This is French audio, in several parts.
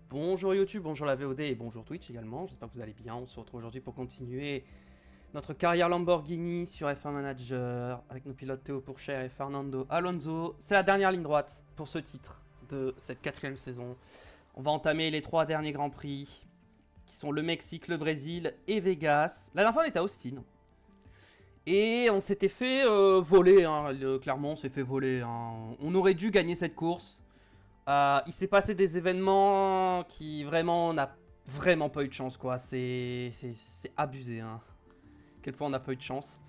Bonjour YouTube, bonjour la VOD et bonjour Twitch également, j'espère que vous allez bien. On se retrouve aujourd'hui pour continuer notre carrière Lamborghini sur F1 Manager avec nos pilotes Théo Pourchaire et Fernando Alonso. C'est la dernière ligne droite pour ce titre de cette quatrième saison. On va entamer les 3 derniers Grands Prix qui sont le Mexique, le Brésil et Vegas. La dernière fois on était à Austin et on s'était fait voler, hein. Clairement on s'est fait voler, hein. On aurait dû gagner cette course. Il s'est passé des événements qui vraiment, on n'a vraiment pas eu de chance, quoi. C'est abusé, hein. À quel point on n'a pas eu de chance.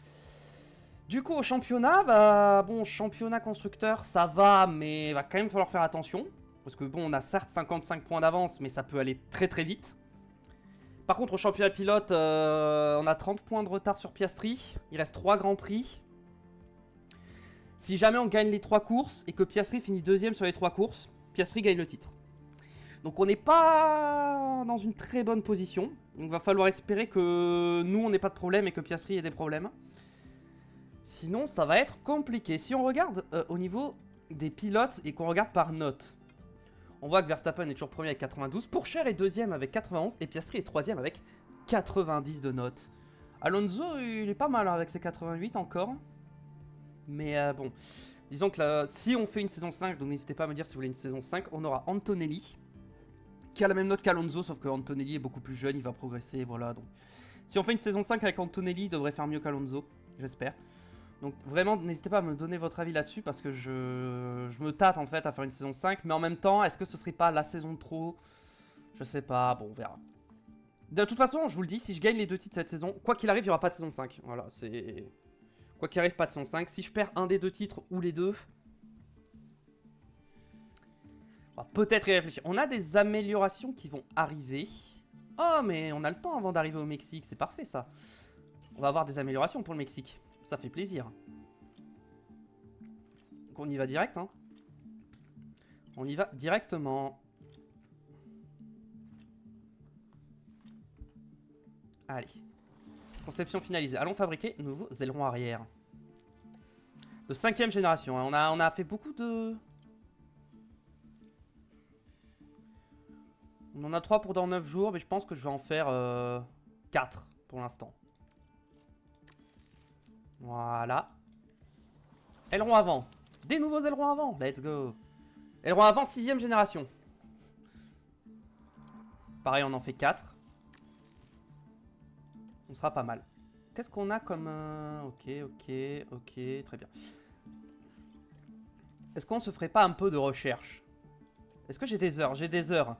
Du coup, au championnat, bah bon, championnat constructeur, ça va, mais il va quand même falloir faire attention. Parce que bon, on a certes 55 points d'avance, mais ça peut aller très très vite. Par contre, au championnat pilote, on a 30 points de retard sur Piastri. Il reste 3 grands prix. Si jamais on gagne les 3 courses et que Piastri finit deuxième sur les 3 courses, Piastri gagne le titre. Donc on n'est pas dans une très bonne position. Donc il va falloir espérer que nous on n'ait pas de problème et que Piastri ait des problèmes. Sinon ça va être compliqué. Si on regarde au niveau des pilotes et qu'on regarde par note, on voit que Verstappen est toujours premier avec 92, Pourchaire est deuxième avec 91 et Piastri est troisième avec 90 de notes. Alonso il est pas mal hein, avec ses 88 encore. Mais bon, disons que là, si on fait une saison 5, donc n'hésitez pas à me dire si vous voulez une saison 5, on aura Antonelli, qui a la même note qu'Alonso, sauf que Antonelli est beaucoup plus jeune, il va progresser, voilà. Donc, si on fait une saison 5 avec Antonelli, il devrait faire mieux qu'Alonso, j'espère. Donc vraiment, n'hésitez pas à me donner votre avis là-dessus, parce que je me tâte en fait à faire une saison 5, mais en même temps, est-ce que ce serait pas la saison de trop? Je sais pas, bon, on verra. De toute façon, je vous le dis, si je gagne les 2 titres cette saison, quoi qu'il arrive, il n'y aura pas de saison 5, voilà, c'est... Quoi qu'il arrive, pas de saison 5. Si je perds un des 2 titres ou les deux, on va peut-être y réfléchir. On a des améliorations qui vont arriver. Oh, mais on a le temps avant d'arriver au Mexique. C'est parfait, ça. On va avoir des améliorations pour le Mexique. Ça fait plaisir. Donc on y va direct, hein. On y va directement. Allez. Conception finalisée. Allons fabriquer nouveaux ailerons arrière. De 5ème génération, hein. On a fait beaucoup de... On en a 3 pour dans 9 jours, mais je pense que je vais en faire 4 pour l'instant. Voilà. Aileron avant. Des nouveaux ailerons avant. Let's go. Aileron avant 6ème génération. Pareil, on en fait 4. On sera pas mal. Qu'est-ce qu'on a comme... Ok, très bien. Est-ce qu'on se ferait pas un peu de recherche? Est-ce que j'ai des heures? J'ai des heures.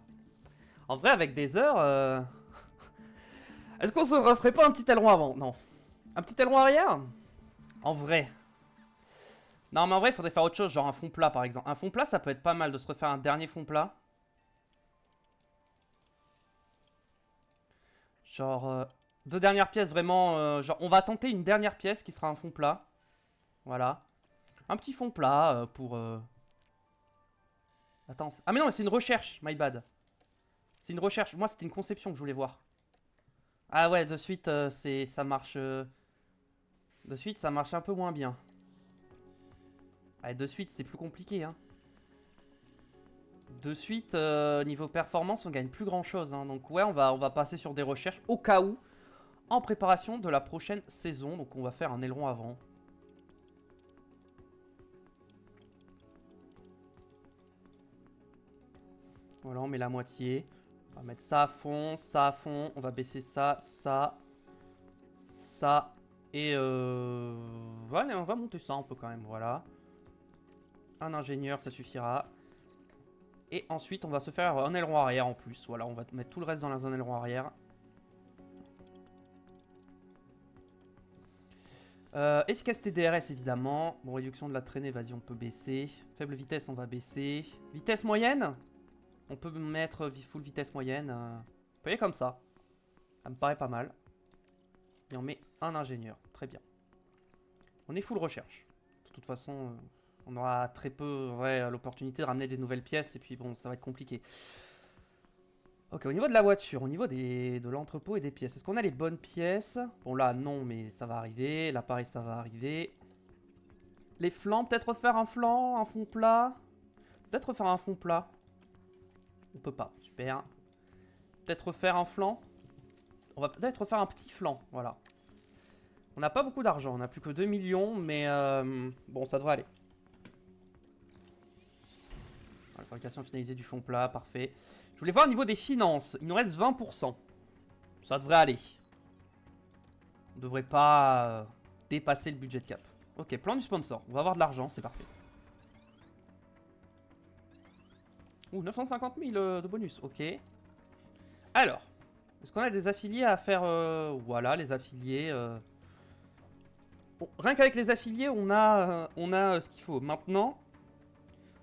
En vrai, avec des heures... Est-ce qu'on se referait pas un petit aileron avant? Non. Un petit aileron arrière? En vrai. Non, mais en vrai, il faudrait faire autre chose, genre un fond plat, par exemple. Un fond plat, ça peut être pas mal de se refaire un dernier fond plat. Genre... 2 dernières pièces, vraiment... genre, on va tenter une dernière pièce qui sera un fond plat. Voilà. Un petit fond plat pour... Attends. Ah, mais non, c'est une recherche, my bad. C'est une recherche. Moi, c'était une conception que je voulais voir. Ah ouais, de suite, ça marche... De suite, ça marche un peu moins bien. Ouais, de suite, c'est plus compliqué, hein. De suite, niveau performance, on gagne plus grand chose, hein. Donc ouais, on va passer sur des recherches au cas où, en préparation de la prochaine saison. Donc on va faire un aileron avant. Voilà, on met la moitié. On va mettre ça à fond, ça à fond. On va baisser ça, ça, ça. Et voilà, on va monter ça un peu quand même, voilà. Un ingénieur, ça suffira. Et ensuite, on va se faire un aileron arrière en plus. Voilà, on va mettre tout le reste dans la zone aileron arrière. Efficacité DRS, évidemment. Bon, réduction de la traînée, vas-y, on peut baisser. Faible vitesse, on va baisser. Vitesse moyenne, on peut mettre full vitesse moyenne. On peut y aller comme ça. Ça me paraît pas mal. Et on met un ingénieur. Très bien. On est full recherche. De toute façon... on aura très peu, l'opportunité de ramener des nouvelles pièces. Et puis bon, ça va être compliqué. Ok, au niveau de la voiture, au niveau de l'entrepôt et des pièces. Est-ce qu'on a les bonnes pièces? Bon là, non, mais ça va arriver. Là, pareil, ça va arriver. Les flancs, peut-être refaire un flanc, un fond plat. Peut-être refaire un fond plat. On peut pas, super. Peut-être refaire un flanc. On va peut-être refaire un petit flanc, voilà. On n'a pas beaucoup d'argent, on n'a plus que 2 millions, mais bon, ça devrait aller. La fabrication finalisée du fond plat, parfait. Je voulais voir au niveau des finances, il nous reste 20%. Ça devrait aller. On ne devrait pas dépasser le budget cap. Ok, plan du sponsor, on va avoir de l'argent, c'est parfait. Ouh, 950 000 de bonus, ok. Alors, est-ce qu'on a des affiliés à faire voilà, les affiliés. Bon, rien qu'avec les affiliés, on a ce qu'il faut. Maintenant,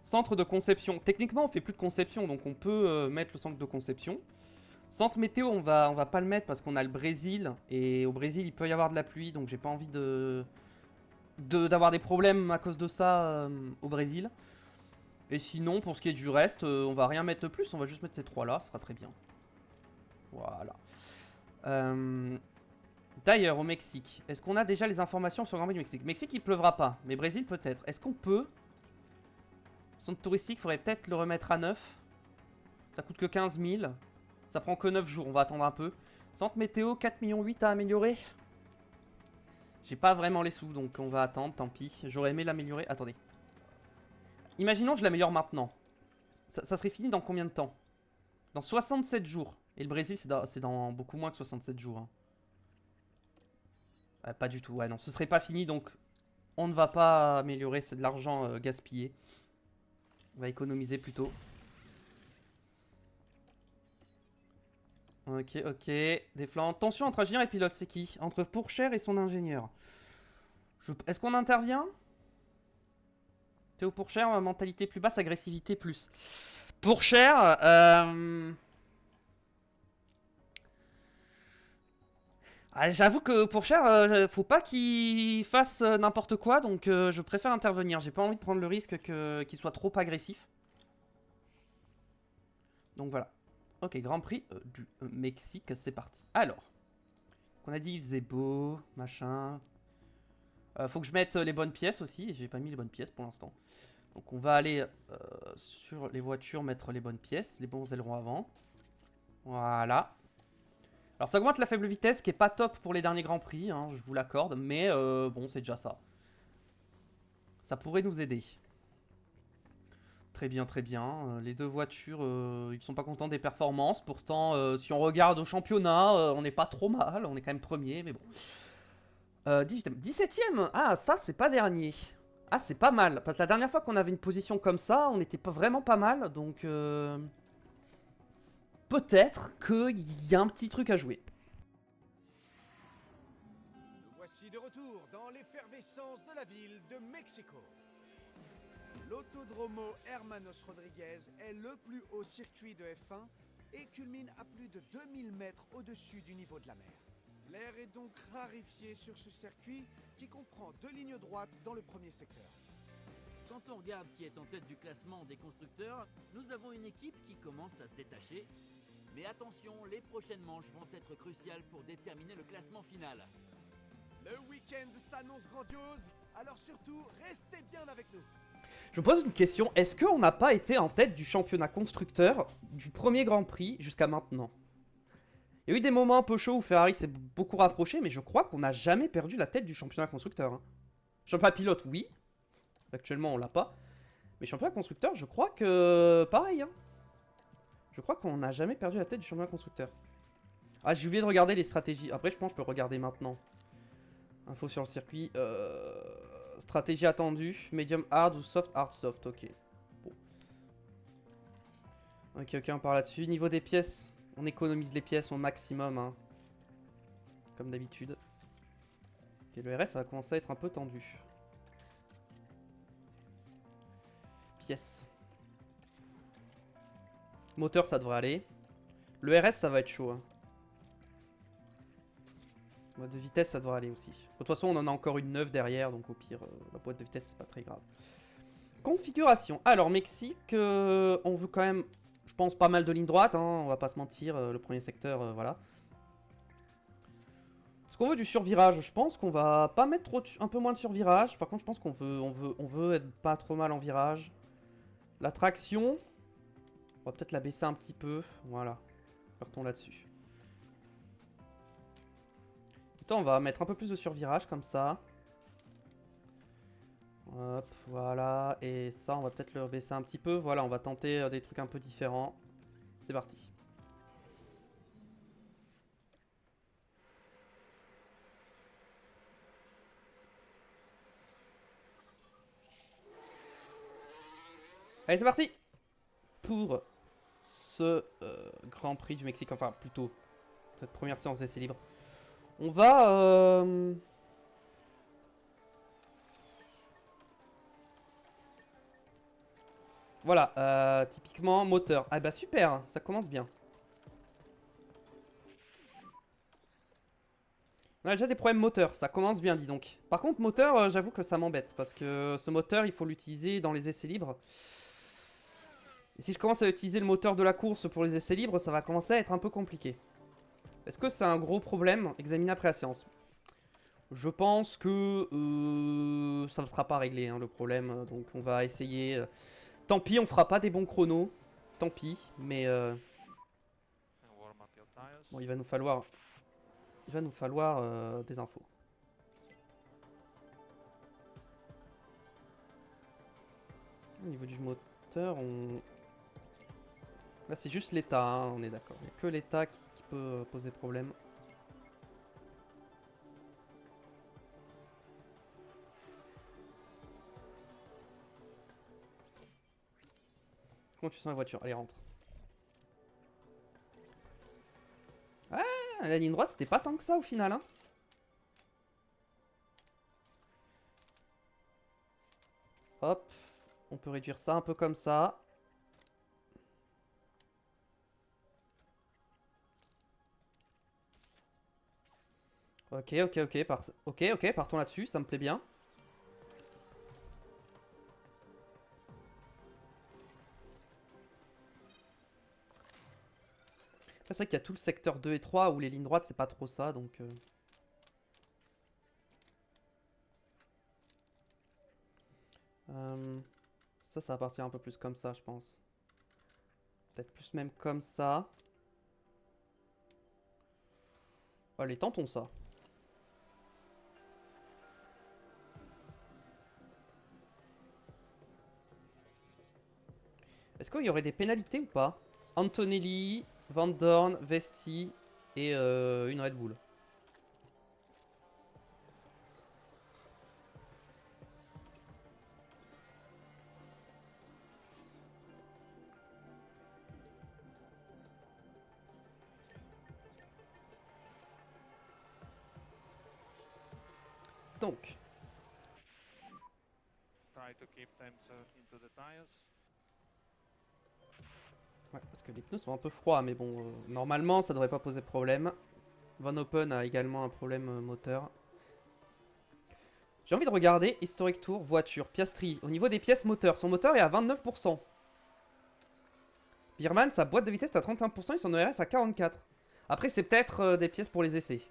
centre de conception. Techniquement, on fait plus de conception, donc on peut mettre le centre de conception. Centre météo, on va pas le mettre parce qu'on a le Brésil. Et au Brésil, il peut y avoir de la pluie, donc j'ai pas envie d'avoir des problèmes à cause de ça au Brésil. Et sinon, pour ce qui est du reste, on va rien mettre de plus, on va juste mettre ces trois là, ce sera très bien. Voilà. D'ailleurs, au Mexique, est-ce qu'on a déjà les informations sur le Grand Prix du Mexique? Mexique, il pleuvra pas, mais Brésil peut-être. Est-ce qu'on peut? Centre touristique, il faudrait peut-être le remettre à 9. Ça coûte que 15 000. Ça prend que 9 jours, on va attendre un peu. Centre météo, 4,8 millions à améliorer. J'ai pas vraiment les sous, donc on va attendre, tant pis. J'aurais aimé l'améliorer. Attendez. Imaginons que je l'améliore maintenant. Ça serait fini dans combien de temps? Dans 67 jours. Et le Brésil, c'est dans beaucoup moins que 67 jours. Hein. Pas du tout, ouais, non. Ce serait pas fini, donc on ne va pas améliorer. C'est de l'argent gaspillé. On va économiser plutôt. Ok, ok. Des flancs. Tension entre ingénieur et pilote, c'est qui? Entre Pourchère et son ingénieur. Est-ce qu'on intervient? Théo Pourchère, mentalité plus basse, agressivité plus. Pourchère, j'avoue que Pourchère, faut pas qu'il fasse n'importe quoi, donc je préfère intervenir. J'ai pas envie de prendre le risque qu'il soit trop agressif. Donc voilà. Ok, Grand Prix du Mexique, c'est parti. Alors, on a dit il faisait beau, machin. Faut que je mette les bonnes pièces aussi. J'ai pas mis les bonnes pièces pour l'instant. Donc on va aller sur les voitures, mettre les bonnes pièces, les bons ailerons avant. Voilà. Alors ça augmente la faible vitesse, qui est pas top pour les derniers Grands Prix, hein, je vous l'accorde. Mais bon, c'est déjà ça. Ça pourrait nous aider. Très bien, très bien. Les deux voitures, ils sont pas contents des performances. Pourtant, si on regarde au championnat, on n'est pas trop mal. On est quand même premier, mais bon. 17ème. Ah, ça, c'est pas dernier. Ah, c'est pas mal. Parce que la dernière fois qu'on avait une position comme ça, on était vraiment pas mal. Donc, peut-être qu'il y a un petit truc à jouer. Nous voici de retour dans l'effervescence de la ville de Mexico. L'Autodromo Hermanos Rodriguez est le plus haut circuit de F1 et culmine à plus de 2000 mètres au-dessus du niveau de la mer. L'air est donc raréfié sur ce circuit qui comprend 2 lignes droites dans le premier secteur. Quand on regarde qui est en tête du classement des constructeurs, nous avons une équipe qui commence à se détacher. Mais attention, les prochaines manches vont être cruciales pour déterminer le classement final. Le week-end s'annonce grandiose, alors surtout, restez bien avec nous. Je me pose une question. Est-ce qu'on n'a pas été en tête du championnat constructeur du premier Grand Prix jusqu'à maintenant? Il y a eu des moments un peu chauds où Ferrari s'est beaucoup rapproché, mais je crois qu'on n'a jamais perdu la tête du championnat constructeur. Hein. Championnat pilote, oui. Actuellement, on l'a pas. Mais championnat constructeur, je crois que... Pareil, hein. Je crois qu'on n'a jamais perdu la tête du championnat constructeur. Ah, j'ai oublié de regarder les stratégies. Après, je pense que je peux regarder maintenant. Info sur le circuit. Stratégie attendue. Medium hard ou soft hard soft. Ok. Bon. Ok, ok, on part là-dessus. Niveau des pièces, on économise les pièces au maximum. Hein. Comme d'habitude. Ok, le RS, ça va commencer à être un peu tendu. Pièces. Moteur, ça devrait aller. Le RS, ça va être chaud. Hein. Boîte de vitesse, ça devrait aller aussi. De toute façon, on en a encore une neuve derrière, donc au pire, la boîte de vitesse, c'est pas très grave. Configuration. Alors, Mexique, on veut quand même, je pense, pas mal de lignes droites, hein, on va pas se mentir, le premier secteur, voilà. Est-ce qu'on veut du survirage? Je pense qu'on va pas mettre trop un peu moins de survirage. Par contre, je pense qu'on veut être pas trop mal en virage. La traction, On va peut-être la baisser un petit peu. Voilà. Partons là-dessus. On va mettre un peu plus de survirage comme ça. Hop, voilà. Et ça, on va peut-être le baisser un petit peu. Voilà, on va tenter des trucs un peu différents. C'est parti. Allez, c'est parti pour ce Grand Prix du Mexique. Enfin, plutôt, cette première séance d'essai libre. On va... Voilà, typiquement moteur. Ah bah super, ça commence bien. On a déjà des problèmes moteurs, ça commence bien, dis donc. Par contre, moteur, j'avoue que ça m'embête. Parce que ce moteur, il faut l'utiliser dans les essais libres. Et si je commence à utiliser le moteur de la course pour les essais libres, ça va commencer à être un peu compliqué. Est-ce que c'est un gros problème? Examiner après la séance. Je pense que ça ne sera pas réglé, hein, le problème. Donc on va essayer... Tant pis, on fera pas des bons chronos. Tant pis, mais... Bon, il va nous falloir... des infos. Au niveau du moteur, on... Là, c'est juste l'état, hein, on est d'accord. Il n'y a que l'état qui peut poser problème. Comment tu sens la voiture? Allez, rentre. Ah, la ligne droite, c'était pas tant que ça au final, hein. Hop. On peut réduire ça un peu comme ça. Ok, ok, ok. Ok, ok, partons là-dessus, ça me plaît bien. C'est vrai qu'il y a tout le secteur 2 et 3 où les lignes droites, c'est pas trop ça, donc... ça va partir un peu plus comme ça, je pense. Peut-être plus même comme ça. Allez, tentons ça. Est-ce qu'il y aurait des pénalités ou pas? Antonelli, Van Dorn, Vesti et une Red Bull. Donc. Ouais, parce que les pneus sont un peu froids, mais bon, normalement ça devrait pas poser problème. Van Open a également un problème moteur. J'ai envie de regarder Historic Tour, voiture, Piastri. Au niveau des pièces moteurs, son moteur est à 29%. Birman, sa boîte de vitesse est à 31% et son ERS à 44%. Après, c'est peut-être des pièces pour les essais.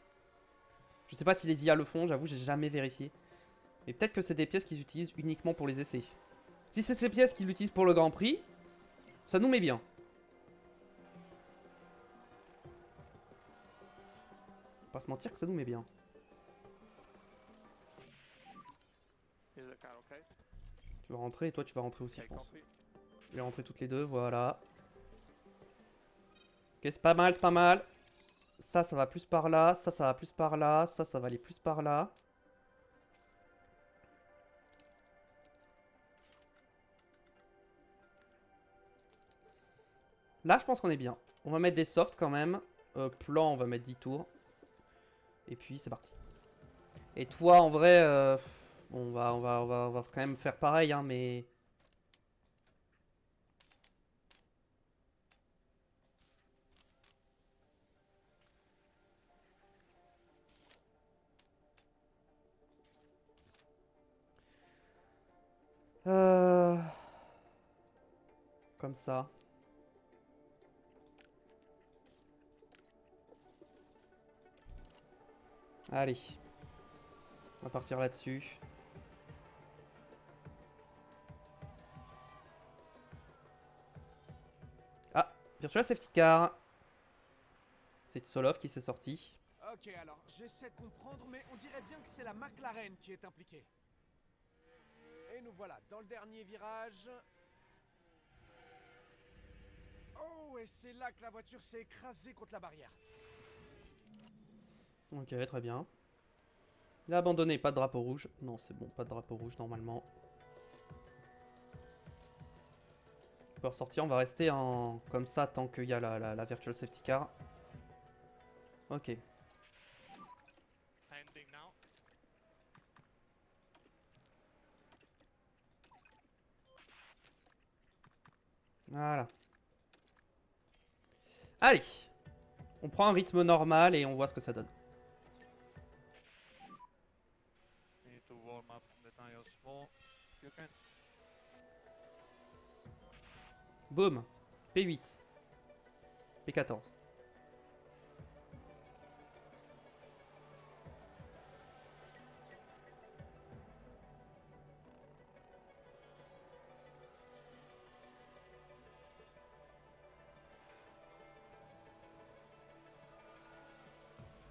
Je sais pas si les IA le font, j'avoue, j'ai jamais vérifié. Mais peut-être que c'est des pièces qu'ils utilisent uniquement pour les essais. Si c'est ces pièces qu'ils utilisent pour le Grand Prix, ça nous met bien. On va pas se mentir que ça nous met bien. Tu vas rentrer et toi tu vas rentrer aussi, je pense. Je vais rentrer toutes les deux, voilà. Ok, c'est pas mal, c'est pas mal. Ça va plus par là, ça va plus par là, ça va aller plus par là. Là, je pense qu'on est bien. On va mettre des softs quand même. Plan, on va mettre 10 tours. Et puis, c'est parti. Et toi, en vrai, bon, on va quand même faire pareil, hein, mais... Comme ça. Allez. On va partir là-dessus. Virtual Safety Car. C'est Tsolov qui s'est sorti. Ok, alors, j'essaie de comprendre, mais on dirait bien que c'est la McLaren qui est impliquée. Et nous voilà dans le dernier virage. Oh, et c'est là que la voiture s'est écrasée contre la barrière. Ok, très bien. Il a abandonné, pas de drapeau rouge. Non, c'est bon, pas de drapeau rouge normalement. On peut ressortir, on va rester en comme ça tant qu'il y a la Virtual Safety Car. Ok. Landing now. Voilà. Allez. On prend un rythme normal et on voit ce que ça donne. Need to warm up the tires more. If you can. Boum. P8. P14.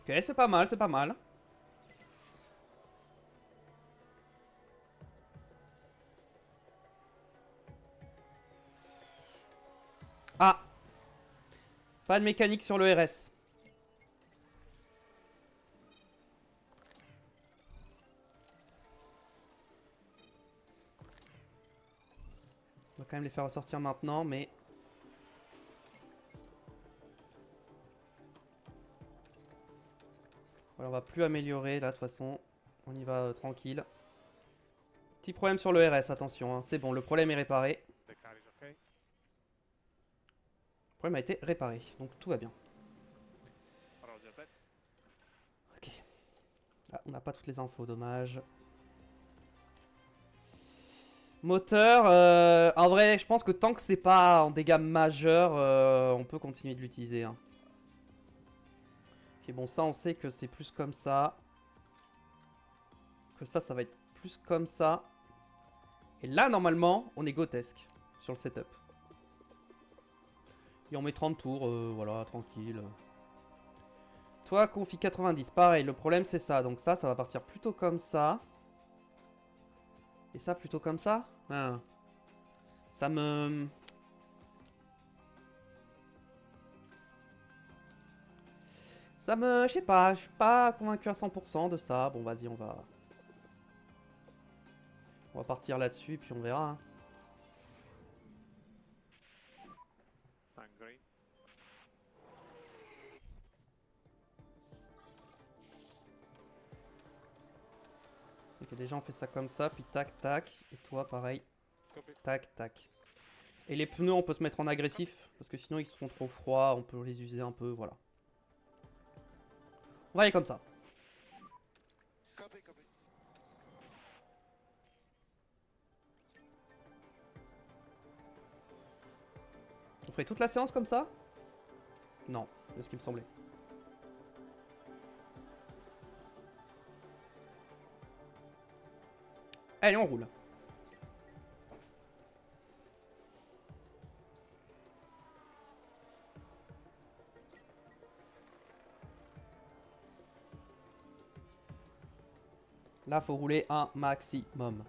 Ok, c'est pas mal, c'est pas mal. Ah! Pas de mécanique sur le RS. On va quand même les faire ressortir maintenant, mais... Voilà, on va plus améliorer là, de toute façon. On y va tranquille. Petit problème sur le RS, attention, hein. C'est bon, le problème est réparé. The car is okay. Le problème a été réparé, donc tout va bien. Roger that. Ok. Ah, on n'a pas toutes les infos, dommage. Moteur, en vrai, je pense que tant que c'est pas en dégâts majeurs, on peut continuer de l'utiliser. Hein. Ok, bon, ça, on sait que c'est plus comme ça. Que ça va être plus comme ça. Et là, normalement, on est grotesque sur le setup. Et on met 30 tours, voilà, tranquille. Toi, config 90, pareil, le problème c'est ça. Donc ça va partir plutôt comme ça. Et ça, plutôt comme ça. Ah. Ça me... Je sais pas, je suis pas convaincu à 100% de ça. Bon, vas-y, on va partir là-dessus et puis on verra. Hein. Tank green. Ok, déjà on fait ça comme ça, puis tac, tac. Et toi, pareil, Copy. tac, tac. Et les pneus, on peut se mettre en agressif, parce que sinon ils seront trop froids, on peut les user un peu, voilà. On va aller comme ça. Copy, copy. On ferait toute la séance comme ça? Non, c'est ce qui me semblait. Allez, on roule. Là, faut rouler un maximum.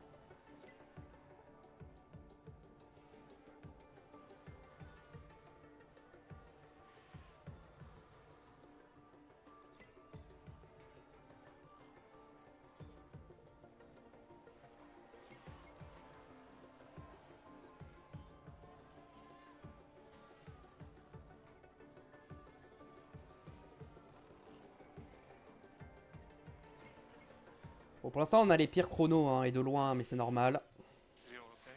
Bon, pour l'instant, on a les pires chronos, hein, et de loin, mais c'est normal. Zero, okay.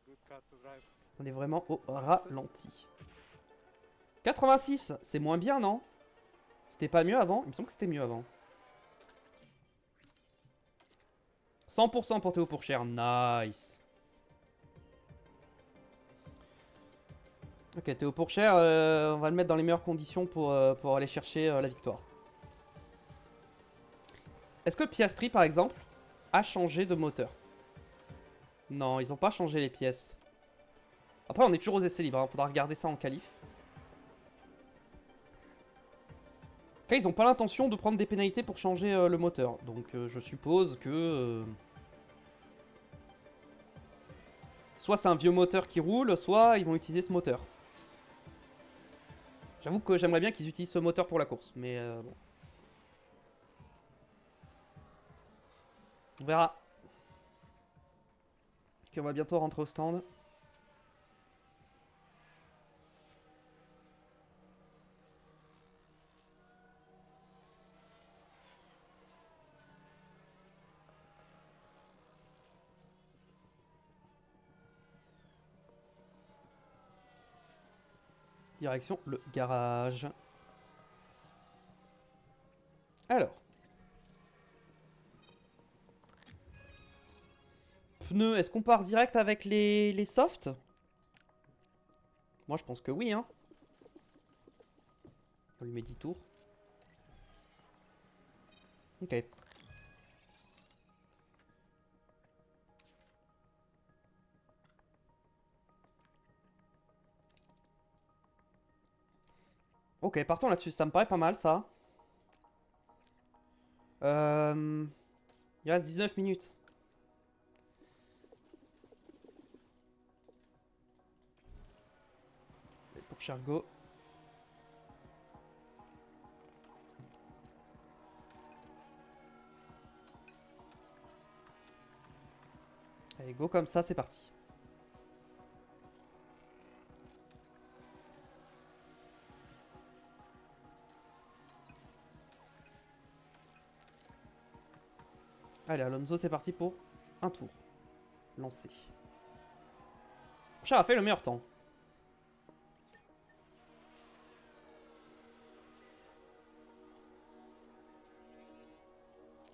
Good car to drive. On est vraiment au ralenti. 86, c'est moins bien, non? C'était pas mieux avant? Il me semble que c'était mieux avant. 100% pour Théo Pourchère, nice. Ok, Théo Pourchère, on va le mettre dans les meilleures conditions pour aller chercher la victoire. Est-ce que Piastri, par exemple, a changé de moteur? Non, ils ont pas changé les pièces. Après, on est toujours aux essais libres, hein. Faudra regarder ça en qualif. Après, ils ont pas l'intention de prendre des pénalités pour changer le moteur. Donc, je suppose que... soit c'est un vieux moteur qui roule, soit ils vont utiliser ce moteur. J'avoue que j'aimerais bien qu'ils utilisent ce moteur pour la course, mais bon. On verra. Ok, on va bientôt rentrer au stand. Direction le garage. Alors. Pneus, est-ce qu'on part direct avec les softs? Moi je pense que oui, hein. On lui met 10 tours. Ok. Ok, partons là-dessus. Ça me paraît pas mal, ça. Il reste 19 minutes. Et pour Chergo. Allez, go comme ça, c'est parti. Allez, Alonso, c'est parti pour un tour. Lancé. Cher a fait le meilleur temps.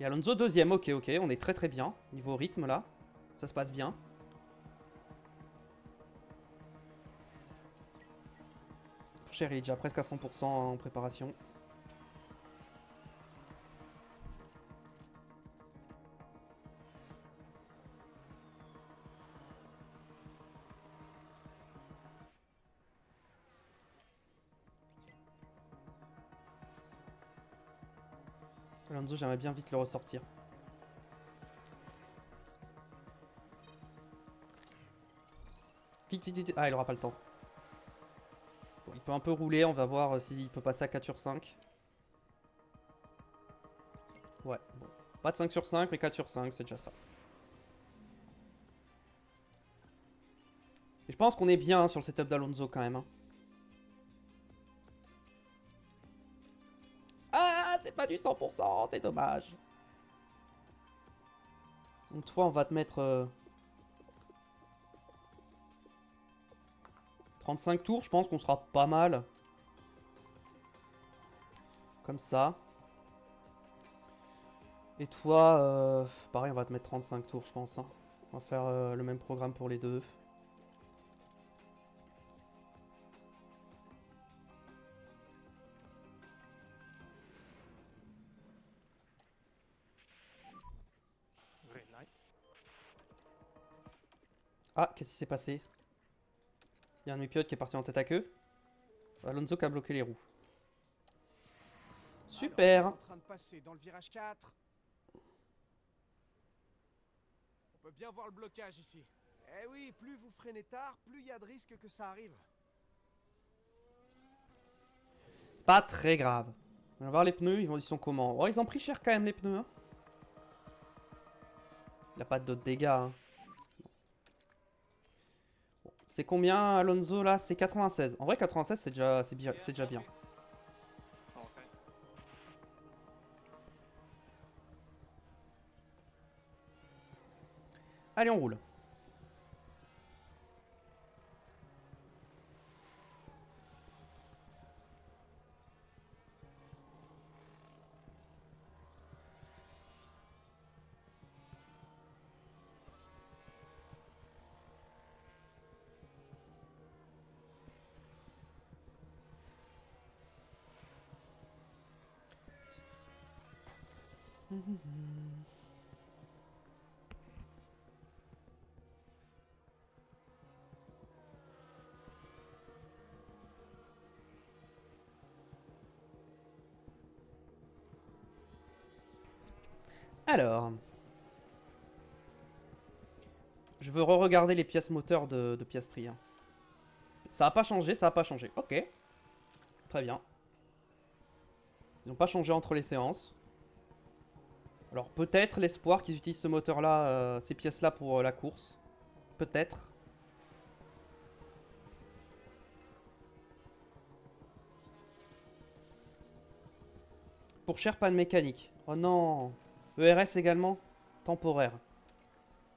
Et Alonso deuxième, ok, on est très très bien. Niveau rythme là, ça se passe bien. Cher est déjà presque à 100% en préparation. Alonso, j'aimerais bien vite le ressortir. Vite, vite, vite. Ah, il aura pas le temps. Bon, il peut un peu rouler, on va voir s'il peut passer à 4 sur 5. Ouais, bon. Pas de 5 sur 5, mais 4 sur 5, c'est déjà ça. Et je pense qu'on est bien sur le setup d'Alonso quand même. Hein. Ah, c'est pas du 100%, c'est dommage. Donc toi, on va te mettre 35 tours, je pense qu'on sera pas mal. Comme ça. Et toi, pareil, on va te mettre 35 tours, je pense. Hein. On va faire le même programme pour les deux. Green light. Ah, qu'est-ce qui s'est passé? Il y a un de mes pilotes qui est parti en tête à queue. Alonso qui a bloqué les roues. Super. Alors, on est en train de passer dans le virage 4. On peut bien voir le blocage ici. Eh oui, plus vous freinez tard, plus il y a de risques que ça arrive. C'est pas très grave. On va voir les pneus, ils sont comment? Oh, ils ont pris cher quand même les pneus. Hein. Il n'y a pas d'autres dégâts. Hein. Bon, c'est combien Alonso là? C'est 96. En vrai 96 c'est déjà bien. Ok. Allez, on roule. Alors. Je veux re-regarder les pièces moteurs de Piastri. Hein. Ça a pas changé, ça a pas changé. Ok. Très bien. Ils n'ont pas changé entre les séances. Alors peut-être l'espoir qu'ils utilisent ce moteur-là, ces pièces-là pour la course. Peut-être. Pour cher, panne mécanique. Oh non. ERS également. Temporaire.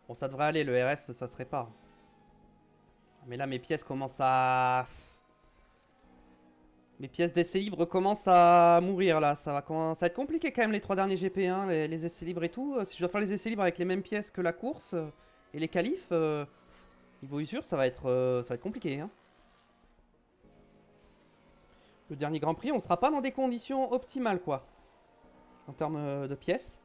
Bon, ça devrait aller, le RS, ça se répare. Mais là, mes pièces commencent à... Mes pièces d'essai libre commencent à mourir, là. Ça va être compliqué, quand même, les 3 derniers GP1, les essais libres et tout. Si je dois faire les essais libres avec les mêmes pièces que la course et les qualifs, niveau usure, ça va être compliqué. Hein. Le dernier Grand Prix, on sera pas dans des conditions optimales, quoi. En termes de pièces.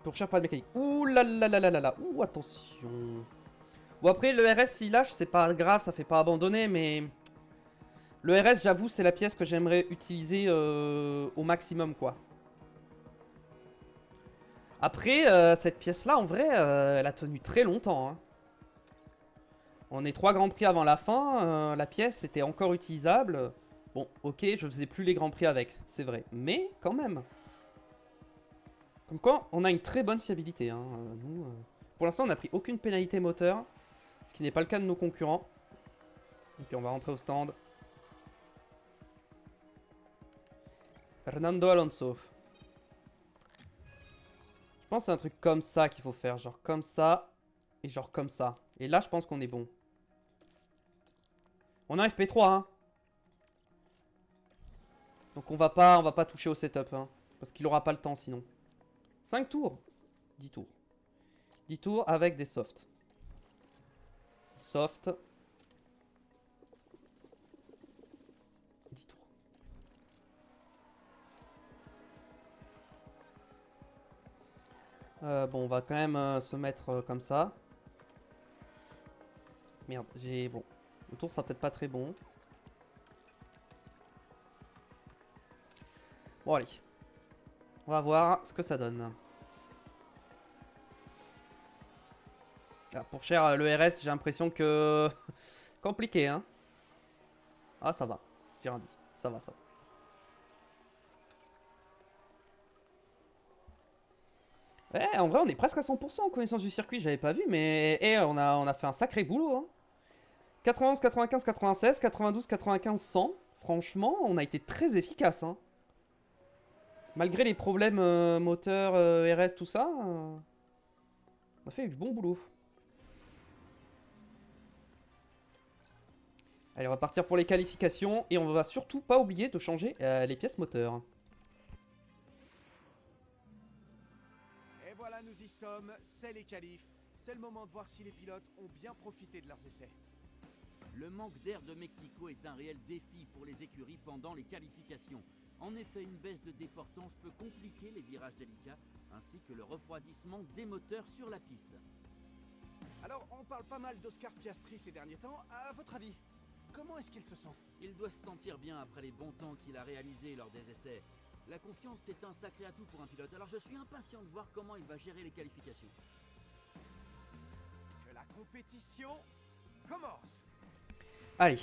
Pour cher, pas de mécanique. Ouh là là là là là là. Ouh, attention. Bon, après, le RS, s'il lâche, c'est pas grave, ça fait pas abandonner, mais... Le RS, j'avoue, c'est la pièce que j'aimerais utiliser au maximum, quoi. Après, cette pièce-là, en vrai, elle a tenu très longtemps. Hein. On est 3 Grands Prix avant la fin, la pièce était encore utilisable. Bon, ok, je faisais plus les Grands Prix avec, c'est vrai. Mais, quand même... Comme quoi, on a une très bonne fiabilité. Hein. Nous, pour l'instant, on n'a pris aucune pénalité moteur. Ce qui n'est pas le cas de nos concurrents. Et puis on va rentrer au stand. Fernando Alonso. Je pense que c'est un truc comme ça qu'il faut faire. Genre comme ça. Et genre comme ça. Et là, je pense qu'on est bon. On a un FP3. Hein. Donc on va pas toucher au setup. Hein, parce qu'il aura pas le temps sinon. 5 tours 10 tours. 10 tours avec des softs. Soft. 10 tours. Bon, on va quand même se mettre comme ça. Merde, j'ai... Bon, le tour sera peut-être pas très bon. Bon, allez. On va voir ce que ça donne. Ah, pour cher, le RS, j'ai l'impression que... Compliqué, hein. Ah, ça va. J'ai rien dit. Ça va, ça va. Ouais, en vrai, on est presque à 100% en connaissance du circuit. J'avais pas vu, mais... on a fait un sacré boulot, hein. 91, 95, 96, 92, 95, 100. Franchement, on a été très efficace, hein. Malgré les problèmes moteurs, RS, tout ça, on a fait du bon boulot. Allez, on va partir pour les qualifications et on va surtout pas oublier de changer les pièces moteurs. Et voilà, nous y sommes, c'est les qualifs. C'est le moment de voir si les pilotes ont bien profité de leurs essais. Le manque d'air de Mexico est un réel défi pour les écuries pendant les qualifications. En effet, une baisse de déportance peut compliquer les virages délicats, ainsi que le refroidissement des moteurs sur la piste. Alors, on parle pas mal d'Oscar Piastri ces derniers temps. À votre avis, comment est-ce qu'il se sent? Il doit se sentir bien après les bons temps qu'il a réalisés lors des essais. La confiance est un sacré atout pour un pilote, alors je suis impatient de voir comment il va gérer les qualifications. Que la compétition commence. Allez.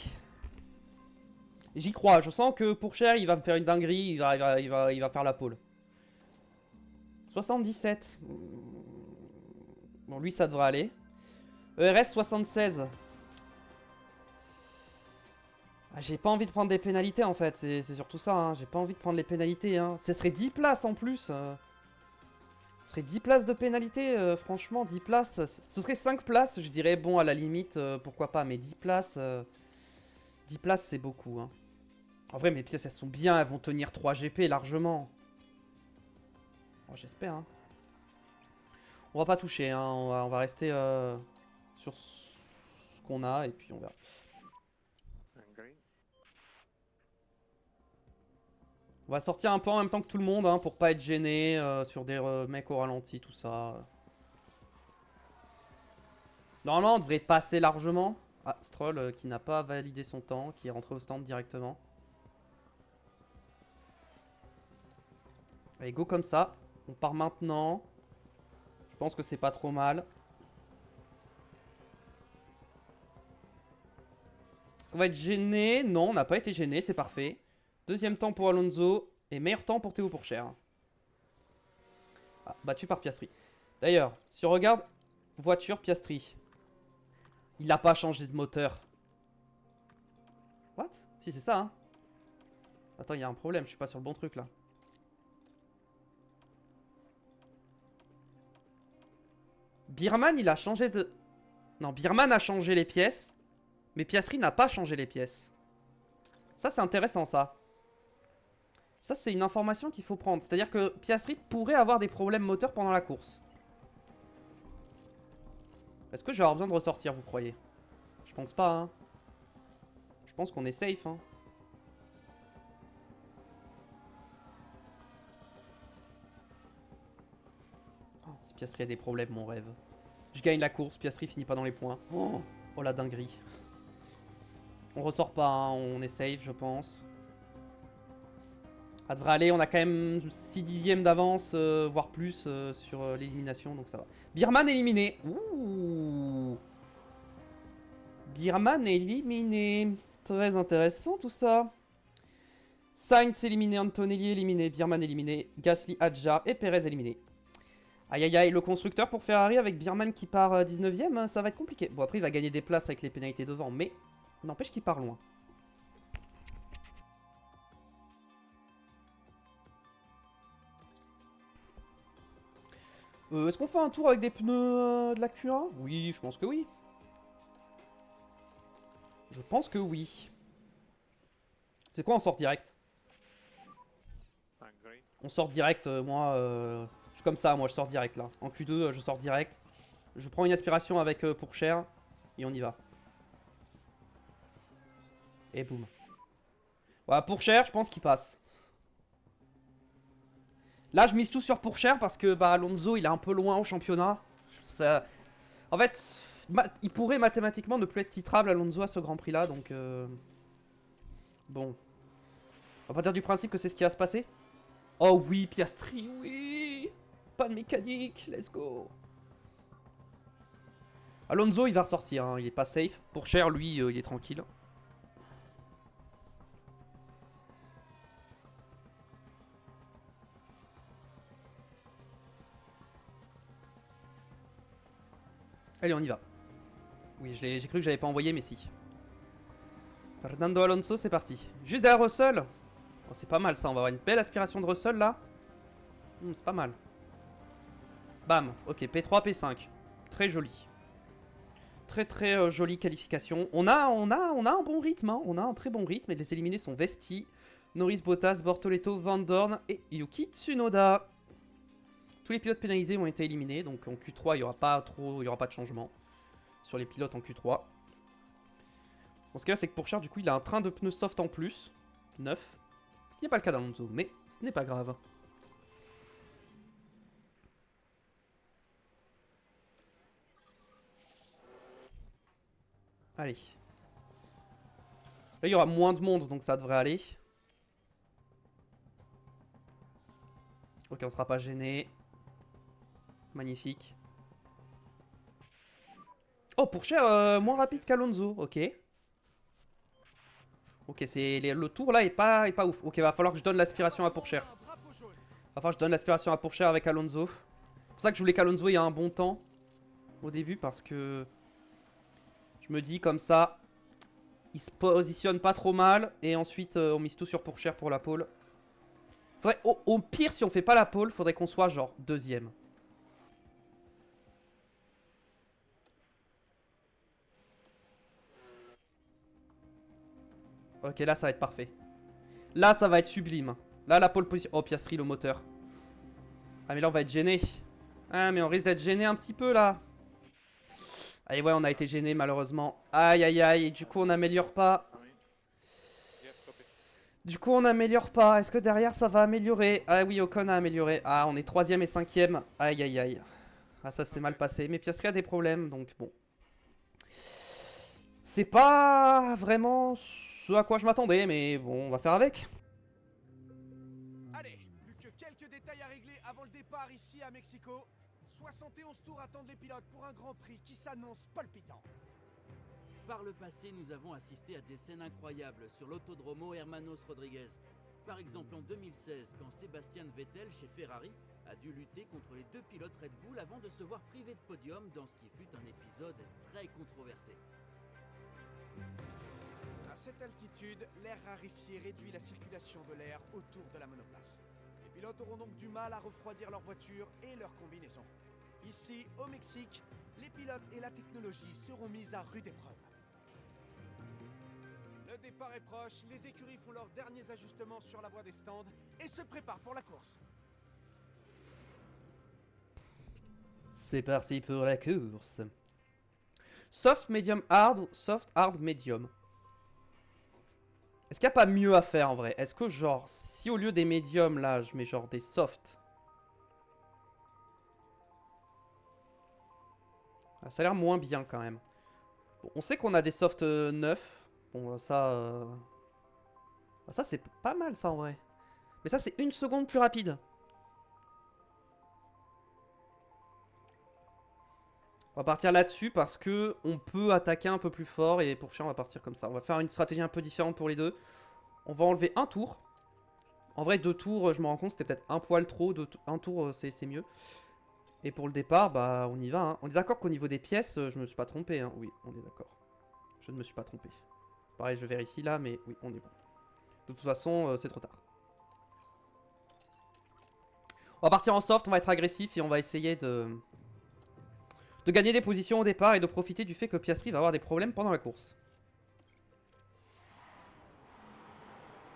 J'y crois, je sens que pour cher, il va me faire une dinguerie, il va faire la pole. 77. Bon, lui, ça devrait aller. ERS 76. Ah, j'ai pas envie de prendre des pénalités en fait, c'est surtout ça, hein. J'ai pas envie de prendre les pénalités. Hein. Ce serait 10 places en plus. Ce serait 10 places de pénalité, franchement, 10 places. Ce serait 5 places, je dirais, bon, à la limite, pourquoi pas, mais 10 places, 10 places c'est beaucoup. Hein. En vrai, mes pièces, elles sont bien, elles vont tenir 3 GP largement. Oh, j'espère. Hein. On va pas toucher, hein. On va rester sur ce qu'on a et puis on verra. On va sortir un peu en même temps que tout le monde hein, pour pas être gêné sur des mecs au ralenti, tout ça. Normalement, on devrait passer largement. Ah, Stroll qui n'a pas validé son temps, qui est rentré au stand directement. Allez, go comme ça. On part maintenant. Je pense que c'est pas trop mal. Est-ce qu'on va être gêné? Non, on n'a pas été gêné, c'est parfait. Deuxième temps pour Alonso et meilleur temps pour Théo Pourchaire. Ah, battu par Piastri. D'ailleurs, si on regarde voiture Piastri, il n'a pas changé de moteur. What? Si, c'est ça, hein. Attends, il y a un problème, je suis pas sur le bon truc là. Birman, il a changé de... Non, Birman a changé les pièces, mais Piastri n'a pas changé les pièces. Ça, c'est intéressant, ça. Ça, c'est une information qu'il faut prendre. C'est-à-dire que Piastri pourrait avoir des problèmes moteurs pendant la course. Est-ce que je vais avoir besoin de ressortir, vous croyez? Je pense pas, hein. Je pense qu'on est safe, hein. Oh, si Piastri a des problèmes, mon rêve. Je gagne la course, Piastri finit pas dans les points. Oh, oh la dinguerie. On ressort pas, hein. On est safe, je pense. Ça devrait aller, on a quand même 6 dixièmes d'avance, voire plus, sur l'élimination, donc ça va. Birman éliminé. Ouh. Birman éliminé. Très intéressant tout ça. Sainz éliminé, Antonelli éliminé, Birman éliminé, Gasly, Hadjar et Perez éliminé. Aïe aïe aïe, le constructeur pour Ferrari avec Birman qui part 19ème, ça va être compliqué. Bon après il va gagner des places avec les pénalités devant, mais n'empêche qu'il part loin. Est-ce qu'on fait un tour avec des pneus de la Q1? Oui, je pense que oui. Je pense que oui. C'est quoi, on sort direct? Agree. On sort direct, moi, je suis comme ça, moi je sors direct là. En Q2, je sors direct. Je prends une aspiration avec Pourchaire et on y va. Et boum. Voilà, Pourchaire, je pense qu'il passe. Là, je mise tout sur Pourchaire parce que bah, Alonso, il est un peu loin au championnat. Ça... En fait, il pourrait mathématiquement ne plus être titrable Alonso à ce Grand Prix là, donc... Bon. On va pas dire du principe que c'est ce qui va se passer. Oh oui, Piastri, oui. Pas de mécanique, let's go. Alonso, il va ressortir, hein, il est pas safe. Pourchaire, lui, il est tranquille. Allez, on y va. Oui, j'ai cru que j'avais pas envoyé, mais si. Fernando Alonso, c'est parti. Juste derrière Russell. Oh, c'est pas mal ça, on va avoir une belle aspiration de Russell là. C'est pas mal. Bam, ok, P3, P5. Très joli. Très jolie qualification. On a un bon rythme, hein. On a un très bon rythme. Et les éliminés sont Vesti, Norris, Bottas, Bortoleto, Van Dorn et Yuki Tsunoda. Tous les pilotes pénalisés ont été éliminés, donc en Q3 il n'y aura pas de changement sur les pilotes en Q3. Bon, ce qu'il y a, c'est que Pourchaire, du coup, il a un train de pneus soft en plus, 9. Ce qui n'est pas le cas d'Alonso, mais ce n'est pas grave. Allez. Là, il y aura moins de monde, donc ça devrait aller. Ok, on sera pas gêné. Magnifique. Oh, Pourchaire, moins rapide qu'Alonso, ok. Ok, le tour là est pas ouf. Ok, va falloir que je donne l'aspiration à Pourchaire. Va falloir que je donne l'aspiration à Pourchaire avec Alonso. C'est pour ça que je voulais qu'Alonso ait un bon temps au début, parce que je me dis comme ça, il se positionne pas trop mal et ensuite on mise tout sur Pourchaire pour la pole. Faudrait, au pire, si on fait pas la pole, faudrait qu'on soit genre deuxième. Ok, là ça va être parfait. Là ça va être sublime. Là la pole position. Oh, Piastri, le moteur. Ah mais là on va être gêné. Ah mais on risque d'être gêné un petit peu là. Allez, ouais, on a été gêné malheureusement. Aïe aïe aïe, du coup on n'améliore pas. Du coup on n'améliore pas. Est-ce que derrière ça va améliorer? Ah oui, Ocon a amélioré. Ah, on est 3ème et 5ème. Aïe aïe aïe. Ah, ça c'est mal passé. Mais Piastri a des problèmes, donc bon. C'est pas vraiment ce à quoi je m'attendais, mais bon, on va faire avec. Allez, plus que quelques détails à régler avant le départ ici à Mexico. 71 tours attendent les pilotes pour un Grand Prix qui s'annonce palpitant. Par le passé, nous avons assisté à des scènes incroyables sur l'autodromo Hermanos Rodriguez. Par exemple en 2016, quand Sébastien Vettel chez Ferrari a dû lutter contre les deux pilotes Red Bull avant de se voir privé de podium dans ce qui fut un épisode très controversé. À cette altitude, l'air raréfié réduit la circulation de l'air autour de la monoplace. Les pilotes auront donc du mal à refroidir leur voiture et leur combinaison. Ici, au Mexique, les pilotes et la technologie seront mis à rude épreuve. Le départ est proche, les écuries font leurs derniers ajustements sur la voie des stands et se préparent pour la course. C'est parti pour la course. Soft, medium, hard ou soft, hard, medium? Est-ce qu'il n'y a pas mieux à faire en vrai? Est-ce que genre, si au lieu des médiums là, je mets genre des soft. Ah, ça a l'air moins bien quand même. Bon, on sait qu'on a des soft 9. Bon, ça... Ah, ça c'est pas mal ça en vrai. Mais ça c'est une seconde plus rapide. On va partir là-dessus parce que on peut attaquer un peu plus fort et pour chien on va partir comme ça. On va faire une stratégie un peu différente pour les deux. On va enlever un tour. En vrai 2 tours je me rends compte c'était peut-être un poil trop. Un tour c'est mieux. Et pour le départ bah on y va. Hein. On est d'accord qu'au niveau des pièces je me suis pas trompé. Hein. Oui on est d'accord. Je ne me suis pas trompé. Pareil je vérifie là mais oui on est bon. De toute façon c'est trop tard. On va partir en soft, on va être agressif et on va essayer de gagner des positions au départ et de profiter du fait que Piastri va avoir des problèmes pendant la course.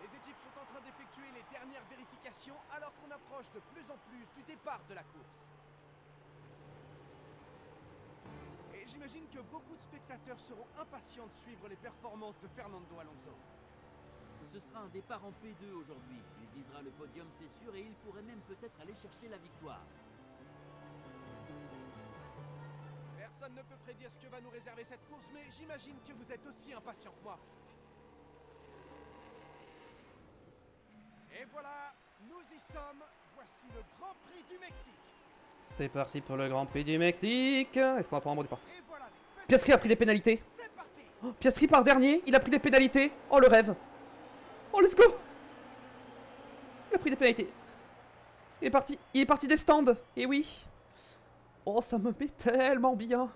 Les équipes sont en train d'effectuer les dernières vérifications alors qu'on approche de plus en plus du départ de la course. Et j'imagine que beaucoup de spectateurs seront impatients de suivre les performances de Fernando Alonso. Ce sera un départ en P2 aujourd'hui. Il visera le podium, c'est sûr, et il pourrait même peut-être aller chercher la victoire. Personne ne peut prédire ce que va nous réserver cette course, mais j'imagine que vous êtes aussi impatient que moi. Et voilà, nous y sommes. Voici le Grand Prix du Mexique. C'est parti pour le Grand Prix du Mexique. Est-ce qu'on va prendre un bon départ? Et voilà les Piastri a pris des pénalités. C'est parti. Oh, Piastri part dernier, il a pris des pénalités. Oh le rêve. Oh let's go. Il a pris des pénalités. Il est parti des stands. Et oui. Oh ça me met tellement bien.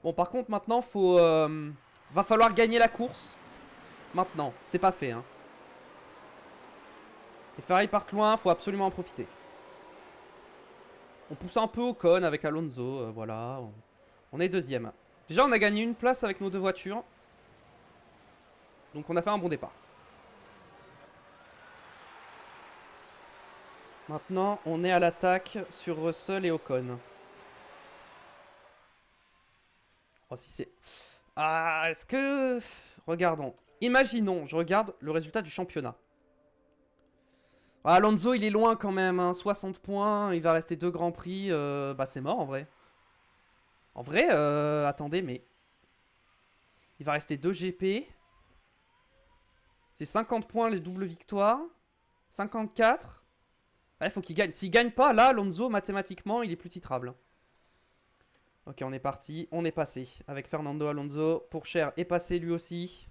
Bon par contre maintenant faut va falloir gagner la course. Maintenant, c'est pas fait hein. Les Ferrari partent loin, faut absolument en profiter. On pousse un peu au con avec Alonso, voilà. On est deuxième. Déjà on a gagné une place avec nos deux voitures. Donc on a fait un bon départ. Maintenant on est à l'attaque sur Russell et Ocon. Oh si c'est... Ah est-ce que... Regardons. Imaginons, je regarde le résultat du championnat. Ah, Alonso il est loin quand même, hein, 60 points, il va rester 2 grands prix, bah c'est mort en vrai. En vrai, attendez mais... Il va rester 2 GP. C'est 50 points les doubles victoires. 54. Ah, il faut qu'il gagne. S'il gagne pas, là, Alonso, mathématiquement, il est plus titrable. Ok, on est parti. On est passé avec Fernando Alonso. Pourchaire est passé lui aussi.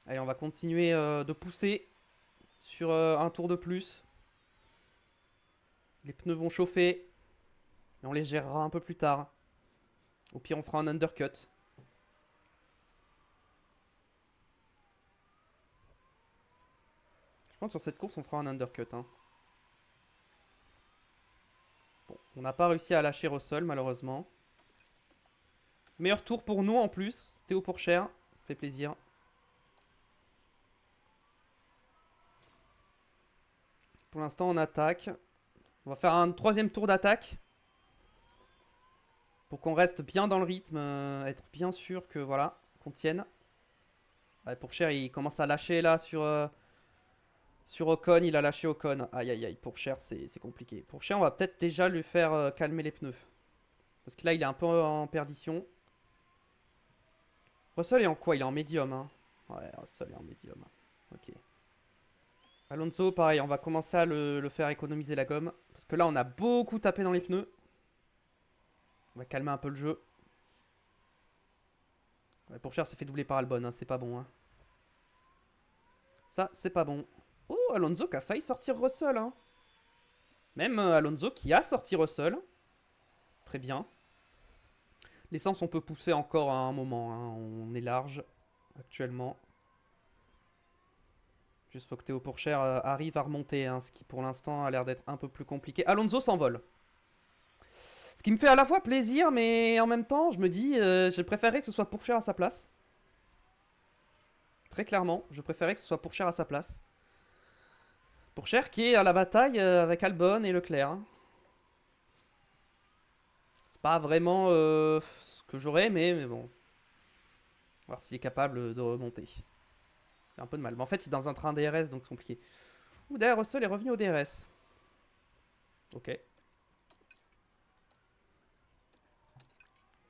Allez, on va continuer de pousser sur un tour de plus. Les pneus vont chauffer. Et on les gérera un peu plus tard. Au pire, on fera un undercut. Je pense que sur cette course, on fera un undercut. Hein. Bon, on n'a pas réussi à lâcher Russell, malheureusement. Meilleur tour pour nous, en plus. Théo Pourchaire, fait plaisir. Pour l'instant, on attaque. On va faire un 3e tour d'attaque. Pour qu'on reste bien dans le rythme. Être bien sûr que, voilà, qu'on tienne. Ouais, Pourchaire, il commence à lâcher, là, sur Ocon, il a lâché Ocon. Aïe aïe aïe, Pourchaire c'est compliqué. Pourchaire, on va peut-être déjà lui faire calmer les pneus. Parce que là, il est un peu en perdition. Russell est en quoi? Il est en médium, hein. Ouais, Russell est en médium. Ok. Alonso, pareil, on va commencer à le faire économiser la gomme. Parce que là, on a beaucoup tapé dans les pneus. On va calmer un peu le jeu. Ouais, Pourchère s'est fait doubler par Albon, hein, c'est pas bon. Hein. Ça, c'est pas bon. Oh, Alonso qui a failli sortir Russell. Hein. Même Alonso qui a sorti Russell. Très bien. L'essence, on peut pousser encore à un moment. Hein. On est large actuellement. Juste faut que Théo Pourchère arrive à remonter. Hein, ce qui pour l'instant a l'air d'être un peu plus compliqué. Alonso s'envole. Ce qui me fait à la fois plaisir, mais en même temps, je me dis, je préférerais que ce soit Pourchère à sa place. Très clairement, je préférerais que ce soit Pourchère à sa place. Pourchère qui est à la bataille avec Albon et Leclerc. Hein. C'est pas vraiment ce que j'aurais aimé, mais bon. Voir s'il est capable de remonter. C'est un peu de mal. Mais en fait, il est dans un train DRS, donc c'est compliqué. Ouh, d'ailleurs, Russell est revenu au DRS. Ok.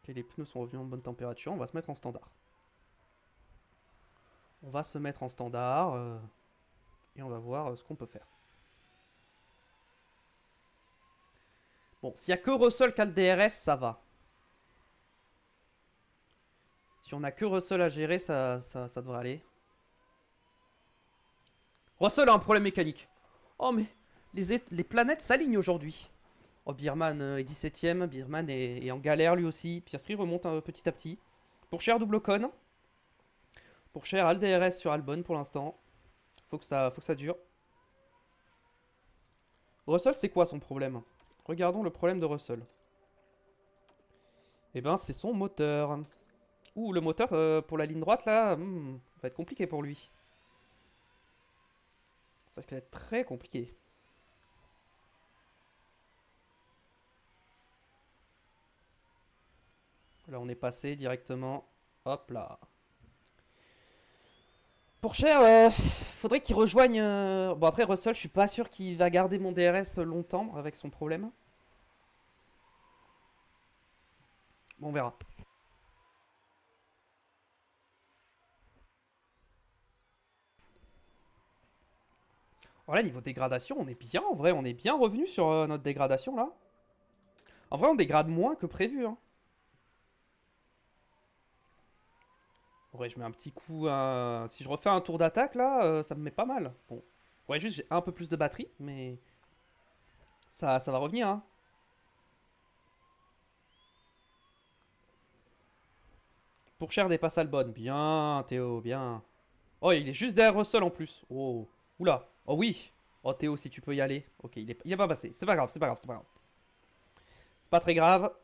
Ok, les pneus sont revenus en bonne température. On va se mettre en standard. On va se mettre en standard. Et on va voir ce qu'on peut faire. Bon, s'il n'y a que Russell qui a le DRS, ça va. Si on n'a que Russell à gérer, ça devrait aller. Russell a un problème mécanique. Oh, mais les planètes s'alignent aujourd'hui. Oh, Birman est 17ème. Birman est en galère lui aussi. Piastri remonte petit à petit. Pourchère double con. Pourchère a le DRS sur Albon pour l'instant. Faut que ça dure. Russell, c'est quoi son problème? Regardons le problème de Russell. Eh ben, c'est son moteur. Ouh, le moteur pour la ligne droite, là, va être compliqué pour lui. Ça va être très compliqué. Là, on est passé directement. Hop là. Pourchère, faudrait qu'il rejoigne... Bon, après, Russell, je suis pas sûr qu'il va garder mon DRS longtemps avec son problème. Bon, on verra. Oh là, niveau dégradation, on est bien, en vrai, on est bien revenu sur notre dégradation, là. En vrai, on dégrade moins que prévu, hein. Ouais, je mets un petit coup. Si je refais un tour d'attaque là, ça me met pas mal. Bon, ouais, juste j'ai un peu plus de batterie, mais ça va revenir. Hein. Pourchère dépasse Albon. Bien, Théo, bien. Oh, il est juste derrière Russell en plus. Oh, oula. Oh oui. Oh, Théo, si tu peux y aller. Ok, il est pas passé. C'est pas grave, c'est pas grave, c'est pas grave. C'est pas très grave.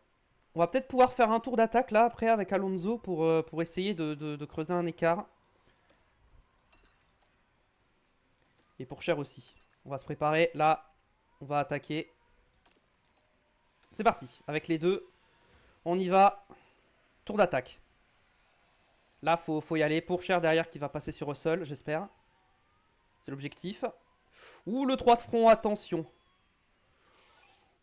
On va peut-être pouvoir faire un tour d'attaque là après avec Alonso pour essayer de creuser un écart. Et Pourchère aussi. On va se préparer. Là, on va attaquer. C'est parti. Avec les deux, on y va. Tour d'attaque. Là, faut y aller. Pourchère derrière qui va passer sur Russell, j'espère. C'est l'objectif. Ouh, le 3 de front, attention.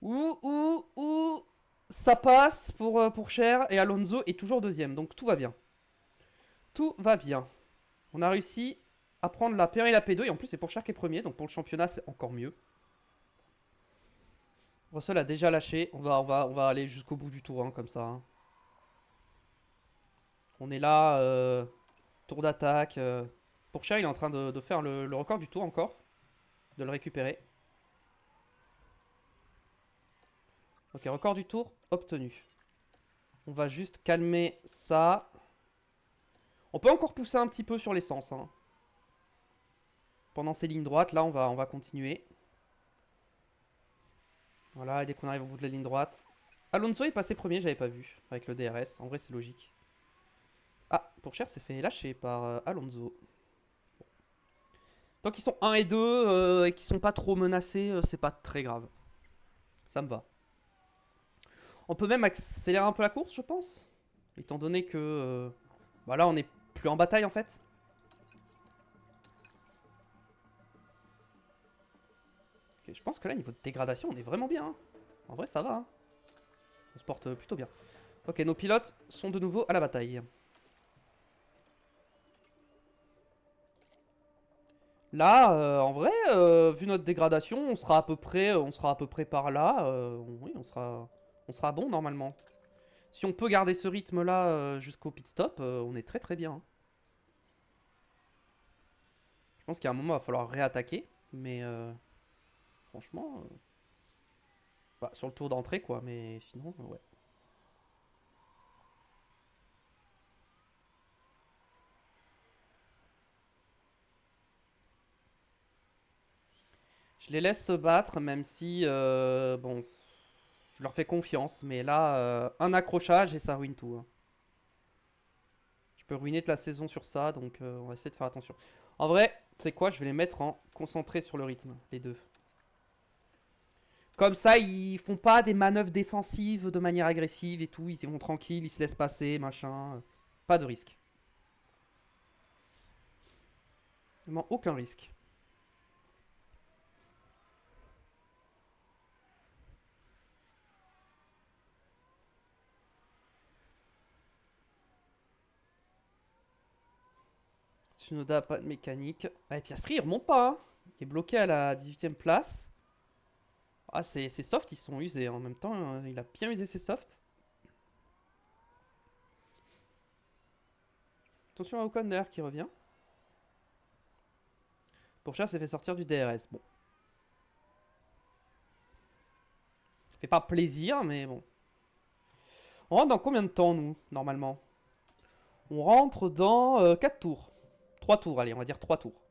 Ouh. Ça passe pour Pourchère et Alonso est toujours deuxième. Donc tout va bien. Tout va bien. On a réussi à prendre la P1 et la P2. Et en plus, c'est Pourchère qui est premier. Donc pour le championnat, c'est encore mieux. Russell a déjà lâché. On va aller jusqu'au bout du tour, hein, comme ça. Hein. On est là. Tour d'attaque. Pourchère, il est en train de faire le record du tour encore. De le récupérer. Ok, record du tour obtenu. On va juste calmer ça. On peut encore pousser un petit peu sur l'essence. Hein. Pendant ces lignes droites, là, on va continuer. Voilà, et dès qu'on arrive au bout de la ligne droite. Alonso est passé premier, j'avais pas vu. Avec le DRS, en vrai, c'est logique. Ah, Pourchère s'est fait lâcher par Alonso. Bon. Tant qu'ils sont 1 et 2 et qu'ils sont pas trop menacés, c'est pas très grave. Ça me va. On peut même accélérer un peu la course, je pense. Étant donné que... bah là, on est plus en bataille, en fait. Ok, je pense que là, niveau de dégradation, on est vraiment bien. Hein. En vrai, ça va. Hein. On se porte plutôt bien. Ok, nos pilotes sont de nouveau à la bataille. Là, en vrai, vu notre dégradation, on sera à peu près par là. Oui, on sera bon normalement. Si on peut garder ce rythme-là jusqu'au pit stop, on est très très bien. Je pense qu'à un moment, il va falloir réattaquer. Mais franchement, bah, sur le tour d'entrée, quoi. Mais sinon, ouais. Je les laisse se battre, même si, bon, je leur fais confiance. Mais là, un accrochage et ça ruine tout, hein. Je peux ruiner toute la saison sur ça, donc on va essayer de faire attention. En vrai, c'est quoi? Je vais les mettre en concentré sur le rythme, les deux. Comme ça, ils font pas des manœuvres défensives de manière agressive et tout. Ils y vont tranquilles, ils se laissent passer, machin. Pas de risque. Vraiment aucun risque. Tsunoda a pas de mécanique. Ah, et Piastri, il remonte pas, hein. Il est bloqué à la 18ème place. Ah, ses softs, ils sont usés. En même temps, il a bien usé ses softs. Attention à Ocon d'ailleurs qui revient. Pourchaire s'est fait sortir du DRS. Bon. Fait pas plaisir, mais bon. On rentre dans combien de temps, nous, normalement? On rentre dans 4 tours. 3 tours, allez, on va dire 3 tours.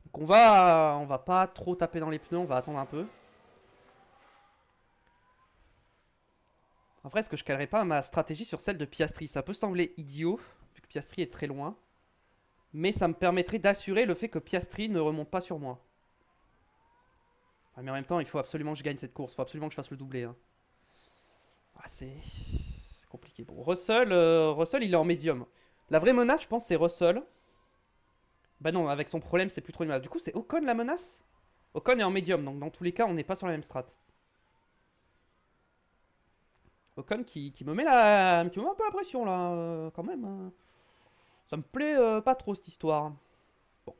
Donc on va pas trop taper dans les pneus, on va attendre un peu. En vrai, est-ce que je calerais pas ma stratégie sur celle de Piastri? Ça peut sembler idiot, vu que Piastri est très loin. Mais ça me permettrait d'assurer le fait que Piastri ne remonte pas sur moi. Ah, mais en même temps, il faut absolument que je gagne cette course. Il faut absolument que je fasse le doublé, hein. Ah, c'est compliqué. Bon, Russell, Russell, il est en médium. La vraie menace, je pense, c'est Russell. Bah non, avec son problème, c'est plus trop une menace. Du coup, c'est Ocon la menace? Ocon est en médium, donc dans tous les cas, on n'est pas sur la même strat. Ocon qui me met un peu la pression, là, quand même, hein. Ça me plaît pas trop, cette histoire. Bon.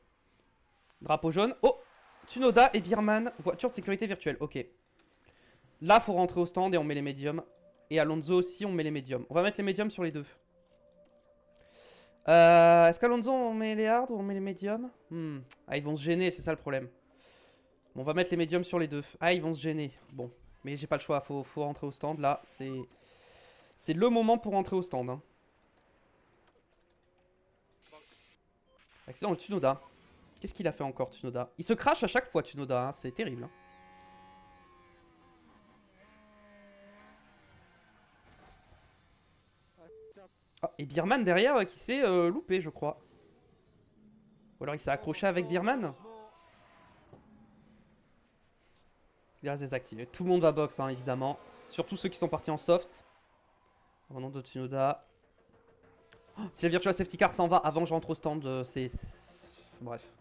Drapeau jaune. Oh! Tsunoda et Birman, voiture de sécurité virtuelle. Ok. Là, faut rentrer au stand et on met les médiums. Et Alonso aussi, on met les médiums. On va mettre les médiums sur les deux. Est-ce qu'Alonso, on met les hard ou on met les médiums? Ah, ils vont se gêner, c'est ça le problème. Bon, on va mettre les médiums sur les deux. Ah, ils vont se gêner. Bon, mais j'ai pas le choix, faut rentrer au stand. Là, c'est le moment pour rentrer au stand, hein. Accident, le Tsunoda. Qu'est-ce qu'il a fait encore, Tsunoda? Il se crache à chaque fois, Tsunoda, hein. C'est terrible, hein. Ah, et Birman derrière qui s'est loupé, je crois. Ou alors il s'est accroché avec Birman. Il reste désactivé. Tout le monde va box, hein, évidemment. Surtout ceux qui sont partis en soft. Au nom de Tsunoda. Oh, si la Virtual Safety Car s'en va avant que je rentre au stand, bref.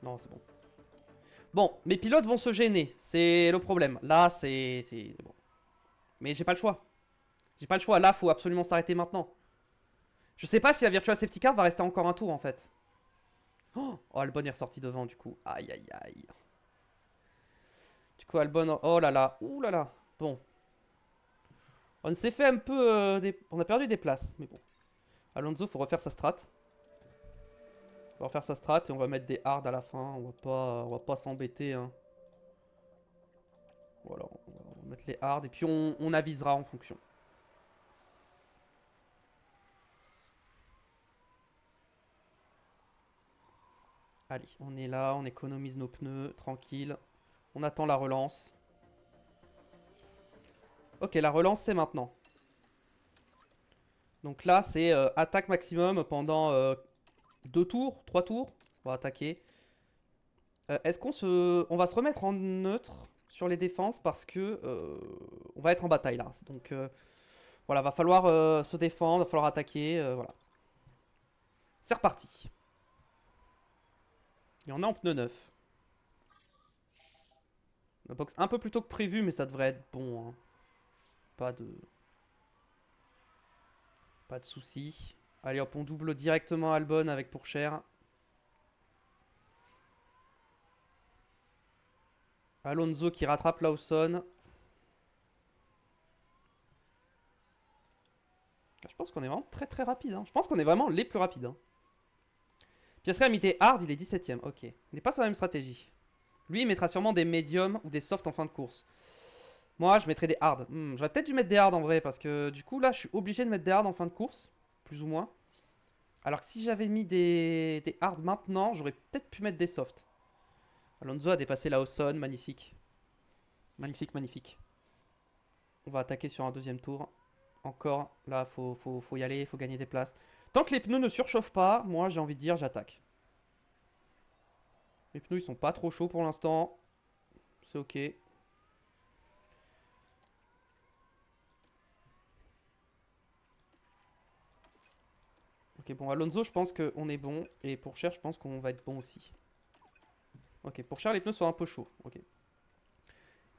Non, c'est bon. Bon, mes pilotes vont se gêner. C'est le problème. Là, c'est bon. Mais j'ai pas le choix. J'ai pas le choix. Là, faut absolument s'arrêter maintenant. Je sais pas si la Virtual Safety Car va rester encore un tour, en fait. Oh, Albon est ressorti devant, du coup. Aïe, aïe, aïe. Du coup, Albon... Oh là là. Ouh là là. Bon. On s'est fait un peu... On a perdu des places, mais bon. Alonso, faut refaire sa strat. On va refaire sa strat et on va mettre des hard à la fin. On va pas s'embêter, hein. Voilà, on va mettre les hard et puis on avisera en fonction. Allez, on est là, on économise nos pneus, tranquille. On attend la relance. Ok, la relance c'est maintenant. Donc là c'est attaque maximum pendant 2 tours, 3 tours. On va attaquer. Est-ce on va se remettre en neutre sur les défenses parce que on va être en bataille là. Donc voilà, va falloir se défendre, va falloir attaquer. Voilà. C'est reparti. Et on est en pneu neuf. On boxe un peu plus tôt que prévu, mais ça devrait être bon, hein. Pas de soucis. Allez hop, on double directement Albon avec Pourchaire. Alonso qui rattrape Lawson. Je pense qu'on est vraiment très très rapide. Hein. Je pense qu'on est vraiment les plus rapides. Hein. Piastri a mis des hard, il est 17ème. Ok. Il n'est pas sur la même stratégie. Lui, il mettra sûrement des médiums ou des softs en fin de course. Moi, je mettrais des hard. J'aurais peut-être dû mettre des hard en vrai, parce que du coup, là, je suis obligé de mettre des hard en fin de course. Plus ou moins. Alors que si j'avais mis des hard maintenant, j'aurais peut-être pu mettre des softs. Alonso a dépassé Lawson, magnifique. Magnifique, magnifique. On va attaquer sur un deuxième tour. Encore, là, faut y aller, faut gagner des places. Tant que les pneus ne surchauffent pas, moi, j'ai envie de dire, j'attaque. Les pneus, ils sont pas trop chauds pour l'instant. C'est ok. Ok, bon, Alonso, je pense qu'on est bon. Et pour Cher, je pense qu'on va être bon aussi. Ok, pour Cher, les pneus sont un peu chauds. Ok.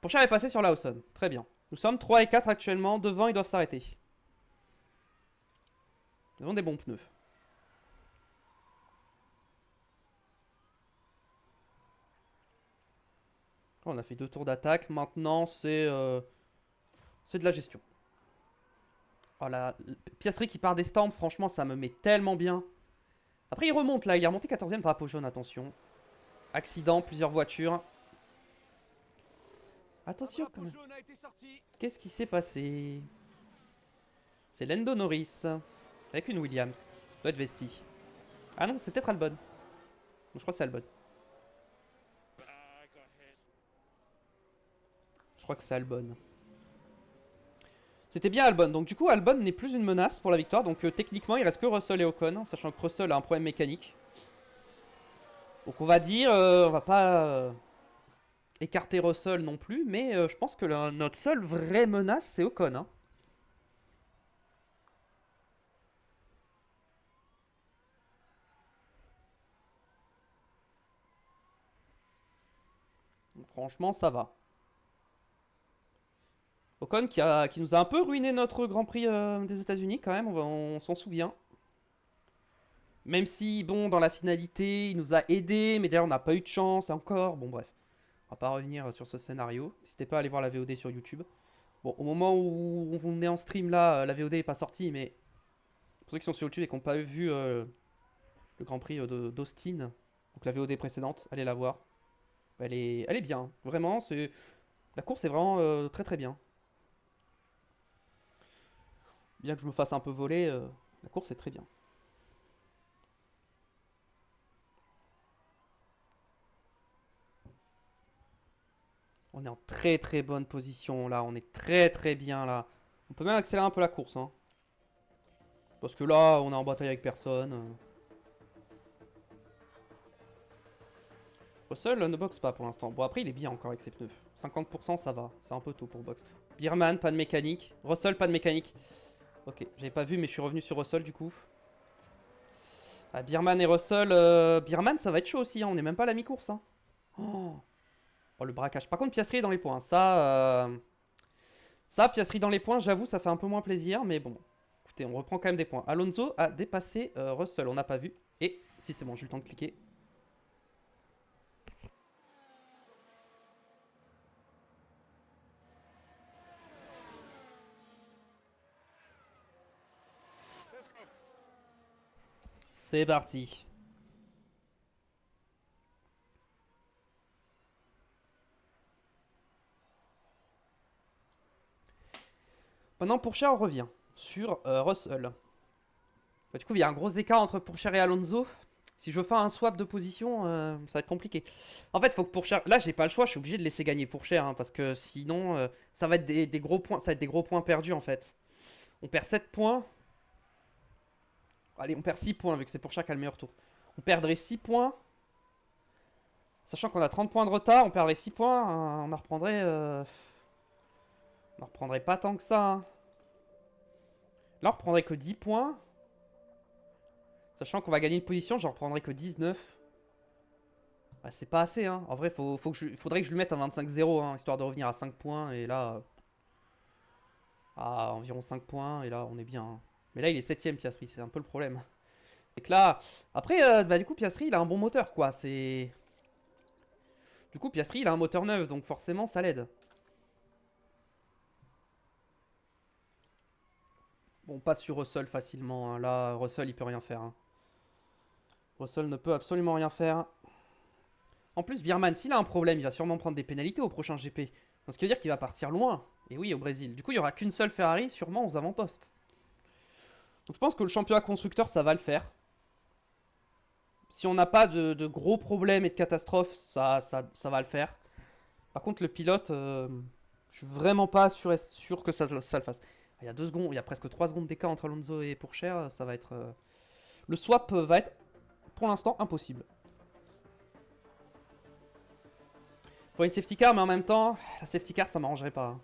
Pour Cher est passé sur Lawson. Très bien. Nous sommes 3 et 4 actuellement. Devant, ils doivent s'arrêter. Nous avons des bons pneus. On a fait 2 tours d'attaque. Maintenant, c'est de la gestion. Oh là, Piastri qui part des stands, franchement, ça me met tellement bien. Après, il remonte là. Il est remonté 14ème, drapeau jaune, attention. Accident, plusieurs voitures. Attention quand même. Qu'est-ce qui s'est passé? C'est Lando Norris. Avec une Williams. Doit être Vesti. Ah non, c'est peut-être Albon. Je crois que c'est Albon. Je crois que c'est Albon. C'était bien Albon. Donc du coup, Albon n'est plus une menace pour la victoire. Donc techniquement, il reste que Russell et Ocon. Sachant que Russell a un problème mécanique. Donc on va dire, on va pas écarter Russell non plus. Mais je pense que notre seule vraie menace, c'est Ocon. Hein. Donc, franchement, ça va. Ocon qui nous a un peu ruiné notre Grand Prix des États-Unis quand même, on s'en souvient. Même si, bon, dans la finalité, il nous a aidés, mais d'ailleurs on n'a pas eu de chance encore. Bon, bref, on va pas revenir sur ce scénario. N'hésitez pas à aller voir la VOD sur YouTube. Bon, au moment où on est en stream là, la VOD n'est pas sortie, mais pour ceux qui sont sur YouTube et qui n'ont pas vu le Grand Prix d'Austin, donc la VOD précédente, allez la voir. Elle est bien, vraiment, la course est vraiment très très bien. Bien que je me fasse un peu voler, la course est très bien. On est en très très bonne position là, on est très très bien là. On peut même accélérer un peu la course. Hein. Parce que là, on est en bataille avec personne. Russell ne boxe pas pour l'instant. Bon, après, il est bien encore avec ses pneus. 50%, ça va. C'est un peu tôt pour box. Birman, pas de mécanique. Russell, pas de mécanique. Ok, j'avais pas vu, mais je suis revenu sur Russell du coup. Ah, Birman et Russell. Birman, ça va être chaud aussi. Hein. On n'est même pas à la mi-course. Hein. Oh, le braquage. Par contre, Piastri est dans les points. Ça, Piastri dans les points, j'avoue, ça fait un peu moins plaisir. Mais bon, écoutez, on reprend quand même des points. Alonso a dépassé Russell. On n'a pas vu. Et si c'est bon, j'ai eu le temps de cliquer. C'est parti. Maintenant, Pourchaire revient sur Russell. Du coup, il y a un gros écart entre Pourchaire et Alonso. Si je fais un swap de position, ça va être compliqué. En fait, il faut que Pourchaire... Là, j'ai pas le choix, je suis obligé de laisser gagner Pourchaire. Hein, parce que sinon, ça va être des gros points. Ça va être des gros points perdus, en fait. On perd 7 points. Allez, on perd 6 points, vu que c'est Pourchaire qui a le meilleur tour. On perdrait 6 points. Sachant qu'on a 30 points de retard, on perdrait 6 points. On en reprendrait... On en reprendrait pas tant que ça. Hein. Là, on reprendrait que 10 points. Sachant qu'on va gagner une position, j'en reprendrai que 19. Bah, c'est pas assez, hein. En vrai, faudrait que je le mette à 25-0, hein, histoire de revenir à 5 points. Et là, à environ 5 points. Et là, on est bien. Hein. Mais là, il est 7ème, Piastri. C'est un peu le problème. C'est que là... Après, bah, du coup, Piastri, il a un bon moteur, quoi. C'est... Du coup, Piastri, il a un moteur neuf, donc forcément, ça l'aide. Bon, on passe sur Russell facilement. Hein. Là, Russell, il peut rien faire. Hein. Russell ne peut absolument rien faire. En plus, Bierman, s'il a un problème, il va sûrement prendre des pénalités au prochain GP. Donc, ce qui veut dire qu'il va partir loin. Et oui, au Brésil. Du coup, il n'y aura qu'une seule Ferrari, sûrement aux avant-postes. Donc, je pense que le championnat constructeur, ça va le faire. Si on n'a pas de gros problèmes et de catastrophes, ça va le faire. Par contre, le pilote, je suis vraiment pas sûr que ça le fasse. Il y a 2 secondes, il y a presque 3 secondes d'écart entre Alonso et Pourchaire. Ça va être. Le swap va être, pour l'instant, impossible. Faut une safety car, mais en même temps, la safety car, ça m'arrangerait pas. Hein.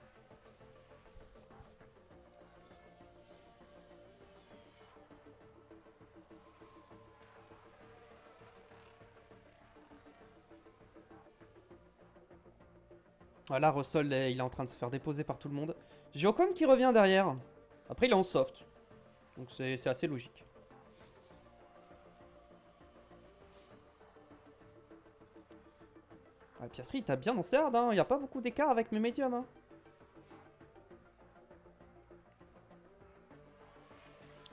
Voilà, Russell, il est en train de se faire déposer par tout le monde. J'ai Ocon qui revient derrière. Après, il est en soft. Donc c'est assez logique. Ah, Piastri, il tape bien dans ses hards. Hein. Il n'y a pas beaucoup d'écart avec mes médiums. Hein.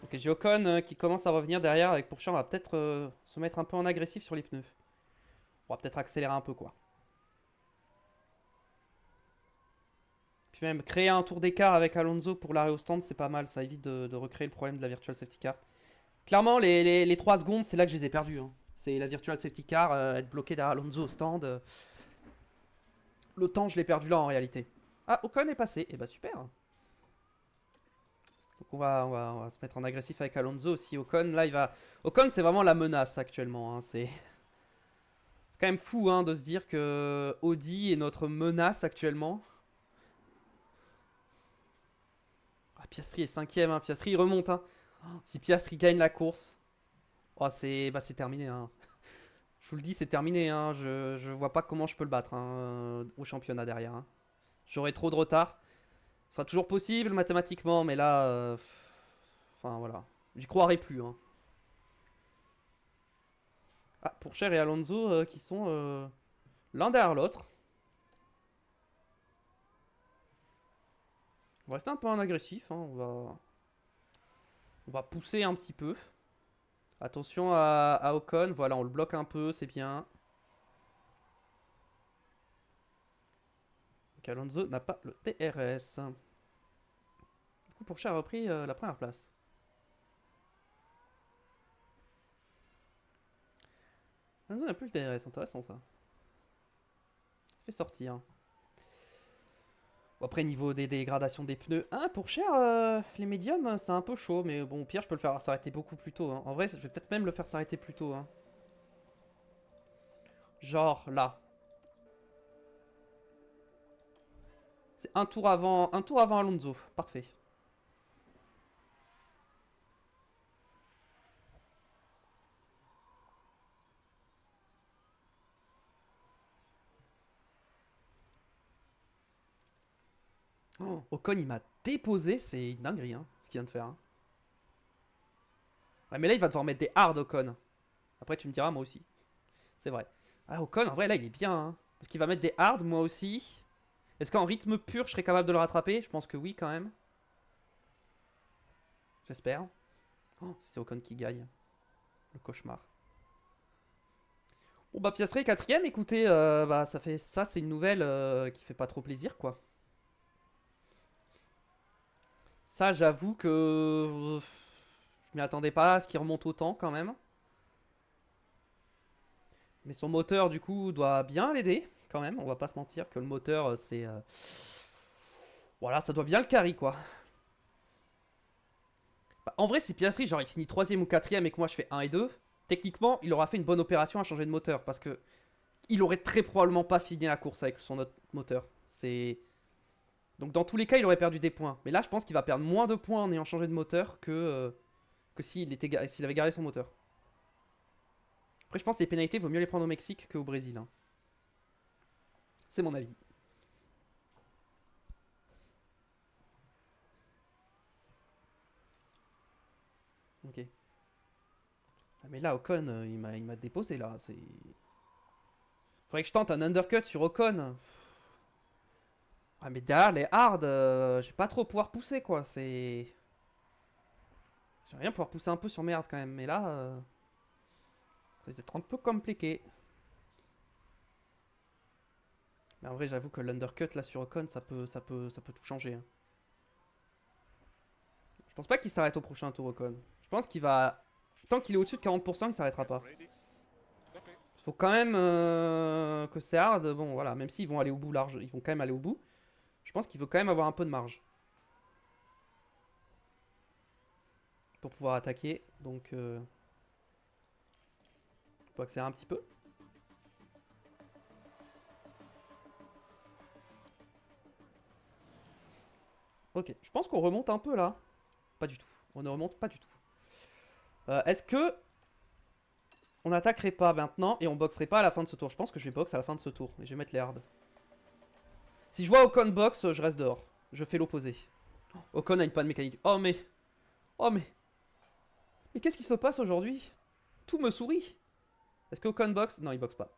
Ok, j'ai Ocon qui commence à revenir derrière. Avec Pourchaire, on va peut-être se mettre un peu en agressif sur les pneus. On va peut-être accélérer un peu, quoi. Puis même créer un tour d'écart avec Alonso pour l'arrêt au stand, c'est pas mal. Ça évite de recréer le problème de la virtual safety car. Clairement, les 3 secondes, c'est là que je les ai perdues. Hein. C'est la virtual safety car, être bloqué derrière Alonso au stand. Le temps, je l'ai perdu là en réalité. Ah, Ocon est passé. Et bah super. Donc on va se mettre en agressif avec Alonso aussi. Ocon, là, il va... Ocon, c'est vraiment la menace actuellement. Hein. C'est quand même fou hein, de se dire que Audi est notre menace actuellement. Ah, Piastri est 5ème. Hein. Piastri remonte. Hein. Oh, si Piastri gagne la course, oh, c'est terminé. Hein. Je vous le dis, c'est terminé. Hein. Je vois pas comment je peux le battre hein, au championnat derrière. Hein. J'aurai trop de retard. Ce sera toujours possible mathématiquement, mais là... Enfin, voilà. J'y croirai plus. Hein. Ah, Pourchaire et Alonso qui sont l'un derrière l'autre. On va rester un peu en agressif. Hein. On va pousser un petit peu. Attention à Ocon. Voilà, on le bloque un peu, c'est bien. Donc Alonso n'a pas le DRS. Du coup, Pourchaire a repris la première place. Alonso n'a plus le DRS, intéressant ça. Il fait sortir. Bon, après, niveau des dégradations des pneus, Pourchaire, les médiums, c'est un peu chaud. Mais bon, au pire, je peux le faire s'arrêter beaucoup plus tôt. Hein. En vrai, je vais peut-être même le faire s'arrêter plus tôt. Hein. Genre là. C'est un tour avant Alonso. Parfait. Oh, Ocon, il m'a déposé. C'est une dinguerie, hein, ce qu'il vient de faire. Hein. Ouais, mais là, il va devoir mettre des hard Ocon. Après, tu me diras, moi aussi. C'est vrai. Ah, Ocon, en vrai, là, il est bien. Hein, parce qu'il va mettre des hard, moi aussi. Est-ce qu'en rythme pur, je serais capable de le rattraper? Je pense que oui, quand même. J'espère. Oh, c'est Ocon qui gagne. Le cauchemar. Bon, bah, Piastri, 4ème. Écoutez, bah, ça, c'est une nouvelle qui fait pas trop plaisir, quoi. Ça, j'avoue que je m'y attendais pas à ce qu'il remonte autant quand même. Mais son moteur, du coup, doit bien l'aider quand même. On va pas se mentir que le moteur, c'est... Voilà, ça doit bien le carry, quoi. Bah, en vrai, si Piastri, genre, il finit 3ème ou 4ème et que moi, je fais 1 et 2, techniquement, il aura fait une bonne opération à changer de moteur. Parce que il aurait très probablement pas fini la course avec son autre moteur. C'est... Donc dans tous les cas, il aurait perdu des points. Mais là, je pense qu'il va perdre moins de points en ayant changé de moteur que s'il avait gardé son moteur. Après, je pense que les pénalités, vaut mieux les prendre au Mexique qu'au Brésil. Hein. C'est mon avis. Ok. Ah, mais là, Ocon, il m'a déposé là. Faudrait que je tente un undercut sur Ocon. Ah mais derrière les hard, je vais pas trop pouvoir pousser quoi, c'est... J'aimerais bien pouvoir pousser un peu sur mes hard quand même, mais là... ça va être un peu compliqué. Mais en vrai j'avoue que l'undercut là sur Ocon, ça peut tout changer. Hein. Je pense pas qu'il s'arrête au prochain tour Ocon. Je pense qu'il va... Tant qu'il est au-dessus de 40%, il s'arrêtera pas. Ready. Copy. Faut quand même que c'est hard. Bon voilà, même s'ils vont aller au bout large, ils vont quand même aller au bout. Je pense qu'il faut quand même avoir un peu de marge. Pour pouvoir attaquer. Donc... on peut accélérer un petit peu. Ok, je pense qu'on remonte un peu là. Pas du tout. On ne remonte pas du tout. Est-ce que... on n'attaquerait pas maintenant et on boxerait pas à la fin de ce tour? Je pense que je vais box à la fin de ce tour. Et je vais mettre les hard. Si je vois Ocon box, je reste dehors. Je fais l'opposé. Ocon a une panne mécanique. Oh mais... oh mais... mais qu'est-ce qui se passe aujourd'hui? Tout me sourit. Est-ce que Ocon boxe? Non, il boxe pas.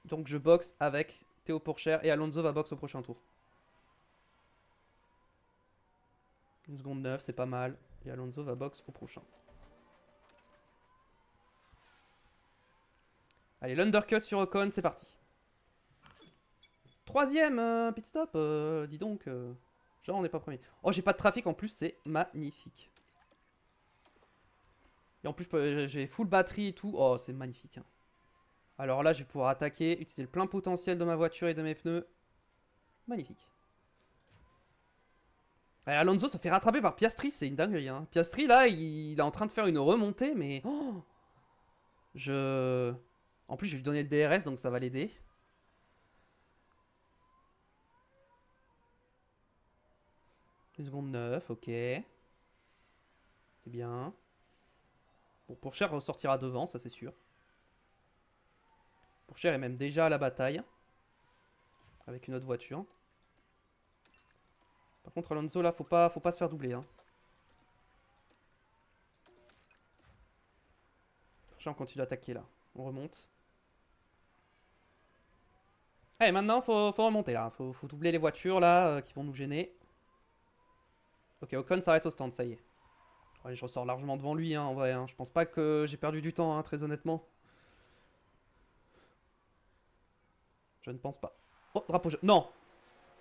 Donc je boxe avec Théo Pourchaire et Alonso va box au prochain tour. 1 seconde 9, c'est pas mal. Et Alonso va box au prochain. Allez, l'undercut sur Ocon, c'est parti. Troisième pit stop, dis donc. Genre, on n'est pas premier. Oh, j'ai pas de trafic en plus, c'est magnifique. Et en plus, j'ai full batterie et tout. Oh, c'est magnifique. Hein. Alors là, je vais pouvoir attaquer, utiliser le plein potentiel de ma voiture et de mes pneus. Magnifique. Et Alonso se fait rattraper par Piastri, c'est une dinguerie. Hein. Piastri, là, il est en train de faire une remontée, mais... oh, en plus, je vais lui donner le DRS, donc ça va l'aider. Une seconde 9, ok. C'est bien. Bon, Pourchaire ressortira devant, ça c'est sûr. Pourchaire est même déjà à la bataille. Avec une autre voiture. Par contre, Alonso, là, faut pas se faire doubler. Hein. Pourchaire, on continue d'attaquer, là. On remonte. Allez, maintenant, faut remonter, là. Faut doubler les voitures, là, qui vont nous gêner. Ok, Ocon s'arrête au stand, ça y est. Allez, je ressors largement devant lui, hein, en vrai. Hein. Je pense pas que j'ai perdu du temps, hein, très honnêtement. Je ne pense pas. Oh, drapeau jaune. Non!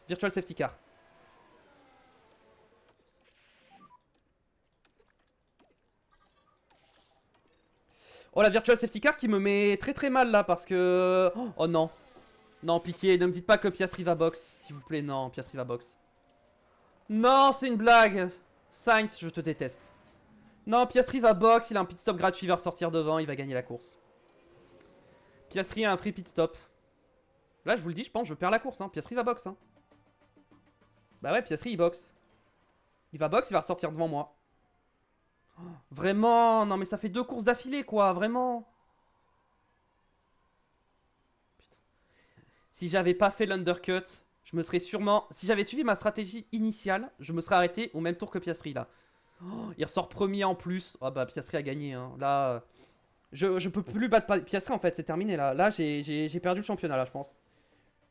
Virtual safety car. Oh, la virtual safety car qui me met très très mal là parce que... oh non. Non, Piqué, ne me dites pas que Piastri va box. S'il vous plaît, non, Piastri va box. Non, c'est une blague. Sainz, je te déteste. Non, Piastri va box, il a un pit stop gratuit, il va ressortir devant, il va gagner la course. Piastri a un free pit stop. Là, je vous le dis, je pense que je perds la course. Hein. Piastri va box. Hein. Bah ouais, Piastri, il boxe. Il va box, il va ressortir devant moi. Oh, vraiment? Non, mais ça fait 2 courses d'affilée, quoi. Vraiment. Putain. Si j'avais pas fait l'undercut, je me serais sûrement... si j'avais suivi ma stratégie initiale, je me serais arrêté au même tour que Piastri, là. Oh, il ressort premier en plus. Oh, bah, Piastri a gagné. Hein. Là, je peux plus battre Piastri, en fait. C'est terminé, là. Là, j'ai perdu le championnat, là, je pense.